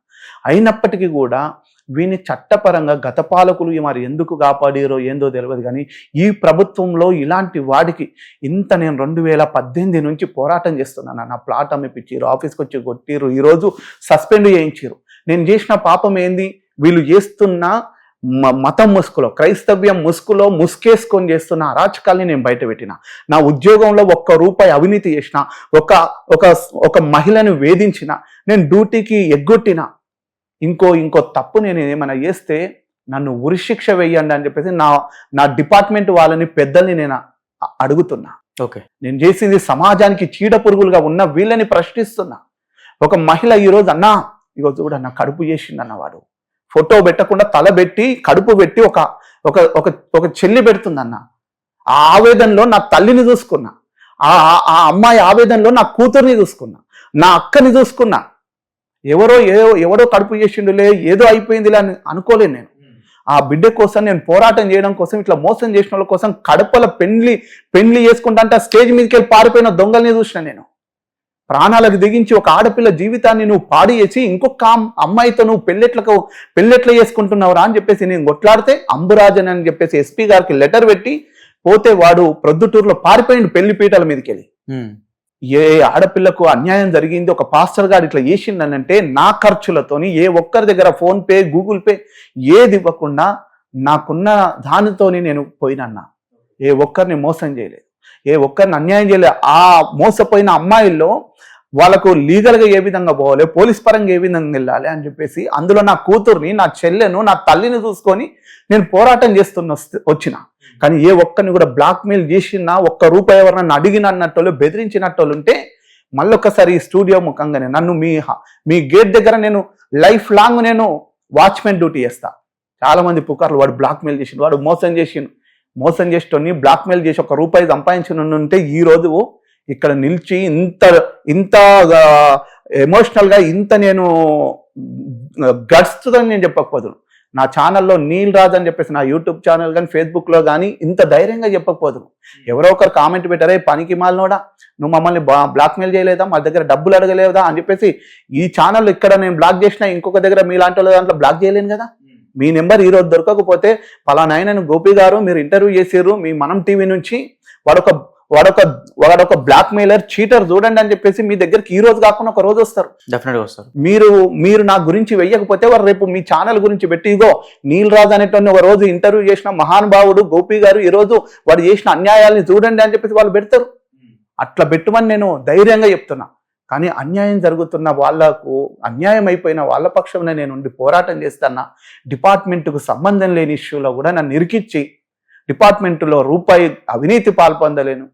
అయినప్పటికీ కూడా వీని చట్టపరంగా గత పాలకులు మరి ఎందుకు కాపాడారో ఏందో తెలియదు, కానీ ఈ ప్రభుత్వంలో ఇలాంటి వాడికి ఇంత నేను 2018 నుంచి పోరాటం చేస్తున్నాను. నా ప్లాట్ అమ్మిపించారు, ఆఫీస్కి వచ్చి కొట్టిరు, ఈరోజు సస్పెండ్ చేయించారు. నేను చేసిన పాపం ఏంది? వీళ్ళు చేస్తున్న మతం ముసుగులో, క్రైస్తవ్యం ముసుగులో ముసుకేసుకొని చేస్తున్న అరాచకాల్ని నేను బయట పెట్టిన. నా ఉద్యోగంలో ₹1 అవినీతి చేసిన, ఒక మహిళను వేధించిన, నేను డ్యూటీకి ఎగ్గొట్టిన, ఇంకో తప్పు నేను ఏమైనా చేస్తే నన్ను ఉరిశిక్ష వేయండి అని చెప్పేసి నా డిపార్ట్మెంట్ వాళ్ళని పెద్దల్ని నేను అడుగుతున్నా. ఓకే, నేను చేసింది సమాజానికి చీడ పురుగులుగా ఉన్న వీళ్ళని ప్రశ్నిస్తున్నా. ఒక మహిళ ఈరోజు అన్నా ఇగో చూడ నా కడుపు చేసింది అన్నవాడు ఫోటో పెట్టకుండా తల పెట్టి కడుపు పెట్టి ఒక చెల్లి పెడుతుందన్న. ఆ ఆవేదనలో నా తల్లిని చూసుకున్నా, ఆ అమ్మాయి ఆవేదనలో నా కూతుర్ని చూసుకున్నా, నా అక్కని చూసుకున్నా. ఎవడో కడుపు చేసిండులే ఏదో అయిపోయిందిలే అని అనుకోలేను నేను. ఆ బిడ్డ కోసం నేను పోరాటం చేయడం కోసం, ఇట్లా మోసం చేసిన వాళ్ళ కోసం కడపల పెండ్లి చేసుకుంటా అంటే స్టేజ్ మీదకి వెళ్ళి పారిపోయిన దొంగల్ని చూసిన నేను. ప్రాణాలకు దిగించి ఒక ఆడపిల్ల జీవితాన్ని నువ్వు పాడి చేసి ఇంకొక అమ్మాయితో నువ్వు పెళ్ళెట్లా చేసుకుంటున్నావురా అని చెప్పేసి నేను కొట్లాడితే అంబురాజన్ అని చెప్పేసి ఎస్పీ గారికి లెటర్ పెట్టి పోతే వాడు ప్రొద్దుటూరులో పారిపోయిండు పెళ్లి పీటల మీదకి వెళ్ళి. ఏ ఆడపిల్లకు అన్యాయం జరిగింది, ఒక పాస్టర్ గారు ఇట్లా చేసిండనంటే నా ఖర్చులతోని ఏ ఒక్కరి దగ్గర ఫోన్ పే గూగుల్ పే ఏది ఇవ్వకుండా నాకున్న దానితోని నేను పోయినన్నా. ఏ ఒక్కరిని మోసం చేయలేదు, ఏ ఒక్కరిని అన్యాయం చేయలేదు. ఆ మోసపోయిన అమ్మాయిల్లో వాళ్ళకు లీగల్గా ఏ విధంగా పోవాలి, పోలీస్ పరంగా ఏ విధంగా వెళ్ళాలి అని చెప్పేసి అందులో నా కూతుర్ని, నా చెల్లెను, నా తల్లిని చూసుకొని నేను పోరాటం వచ్చిన. కానీ ఏ ఒక్కరిని కూడా బ్లాక్మెయిల్ చేసినా, ₹1 ఎవరన్నా అడిగిన అన్నట్టు బెదిరించినట్టు ఉంటే మళ్ళొక్కసారి ఈ స్టూడియో ముఖంగానే నన్ను మీ గేట్ దగ్గర నేను లైఫ్ లాంగ్ నేను వాచ్మెన్ డ్యూటీ చేస్తా. చాలా మంది పుకార్లు, వాడు బ్లాక్మెయిల్ చేసిండు, వాడు మోసం చేసేటోని బ్లాక్మెయిల్ చేసి ₹1 సంపాదించనుంటే ఈ రోజు ఇక్కడ నిలిచి ఇంత ఎమోషనల్గా ఇంత నేను గడుస్తుందని నేను చెప్పకపోదును. నా ఛానల్లో నీల్ రాజ్ అని చెప్పేసి నా యూట్యూబ్ ఛానల్ కానీ ఫేస్బుక్లో కానీ ఇంత ధైర్యంగా చెప్పకపోదును. ఎవరో ఒకరు కామెంట్ పెట్టారే పనికి మాలినోడా, నువ్వు మమ్మల్ని బ్లాక్మెయిల్ చేయలేదా, మా దగ్గర డబ్బులు అడగలేదా అని చెప్పేసి ఈ ఛానల్ ఇక్కడ నేను బ్లాక్ చేసినా ఇంకొక దగ్గర మీలాంటి వాళ్ళ దాంట్లో బ్లాక్ చేయలేను కదా. మీ నెంబర్ ఈరోజు దొరకకపోతే పలానాయన గోపి గారు మీరు ఇంటర్వ్యూ చేసారు మీ మనం టీవీ నుంచి, వాడొక బ్లాక్ మెయిలర్ చీటర్ చూడండి అని చెప్పేసి మీ దగ్గరికి ఈ రోజు కాకుండా ఒక రోజు వస్తారు. డెఫినెట్గా వస్తారు. మీరు నా గురించి వెయ్యకపోతే వారు రేపు మీ ఛానల్ గురించి పెట్టి ఇగో నీల్ రాజ్ అనేటువంటి ఒక రోజు ఇంటర్వ్యూ చేసిన మహానుభావుడు గోపి గారు ఈ రోజు వాడు చేసిన అన్యాయాల్ని చూడండి అని చెప్పేసి వాళ్ళు పెడతారు. అట్లా పెట్టుమని నేను ధైర్యంగా చెప్తున్నా. కానీ అన్యాయం జరుగుతున్న వాళ్లకు, అన్యాయం అయిపోయిన వాళ్ళ పక్షంలో నేను ఉండి పోరాటం చేస్తున్నా. డిపార్ట్మెంట్కు సంబంధం లేని ఇష్యూలో కూడా నన్ను ఇరికిచ్చి డిపార్ట్మెంట్లో ₹1 అవినీతి పాల్పొందలేను,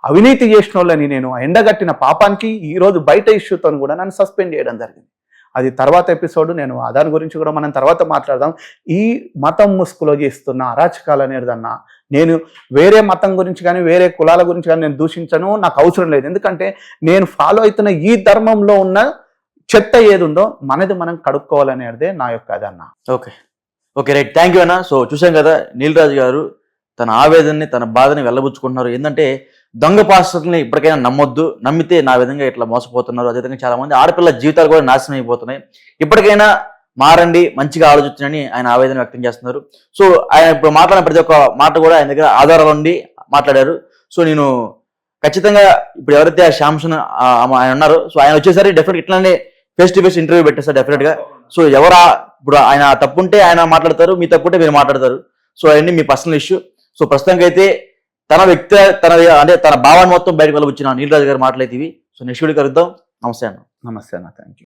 అవినీతి చేసిన వాళ్ళని నేను ఎండగట్టిన పాపానికి ఈరోజు బయట ఇష్యూతో కూడా నన్ను సస్పెండ్ చేయడం జరిగింది. అది తర్వాత ఎపిసోడ్, నేను దాని గురించి కూడా మనం తర్వాత మాట్లాడదాం. ఈ మతం ముసుగులో చేస్తున్న అరాచకాలు అనేదన్నా నేను వేరే మతం గురించి కానీ వేరే కులాల గురించి కానీ నేను దూషించను, నాకు అవసరం లేదు. ఎందుకంటే నేను ఫాలో అవుతున్న ఈ ధర్మంలో ఉన్న చెత్త ఏది ఉందో మనది మనం కడుక్కోవాలనేదే నా యొక్క అదన్న. ఓకే రైట్, థ్యాంక్ యూ అన్న. సో చూసాం కదా నీల్ రాజ్ గారు తన ఆవేదనని, తన బాధని వెళ్ళబుచ్చుకుంటున్నారు. ఏంటంటే దొంగ పాస్టర్ని ఇప్పటికైనా నమ్మొద్దు, నమ్మితే నా విధంగా ఇట్లా మోసపోతున్నారు. అదేవిధంగా చాలా మంది ఆడపిల్ల జీవితాలు కూడా నాశనం అయిపోతున్నాయి. ఇప్పటికైనా మారండి, మంచిగా ఆలోచించని ఆయన ఆవేదన వ్యక్తం చేస్తున్నారు. సో ఆయన ఇప్పుడు మాట్లాడిన ప్రతి ఒక్క మాట కూడా ఆయన దగ్గర ఆధారాలు ఉండి మాట్లాడారు. సో నేను ఖచ్చితంగా ఇప్పుడు ఎవరైతే ఆ శాంసన్ ఆయన ఉన్నారో, సో ఆయన వచ్చేసరి డెఫినెట్ ఇట్లానే ఫేస్ టు ఫేస్ ఇంటర్వ్యూ పెట్టేస్తారు డెఫినెట్ గా. సో ఇప్పుడు ఆయన తప్పుంటే ఆయన మాట్లాడతారు, మీ తప్పుంటే మీరు మాట్లాడతారు. సో అవన్నీ మీ పర్సనల్ ఇష్యూ. సో ప్రస్తుతానికి అయితే తన భావాన్ని మొత్తం బయటకు వెళ్ళవచ్చిన నీల్ రాజ్ గారు మాట్లాడేవి. సో నెక్స్ట్ వీడియో కలుద్దాం. నమస్తే అన్న. Thank you.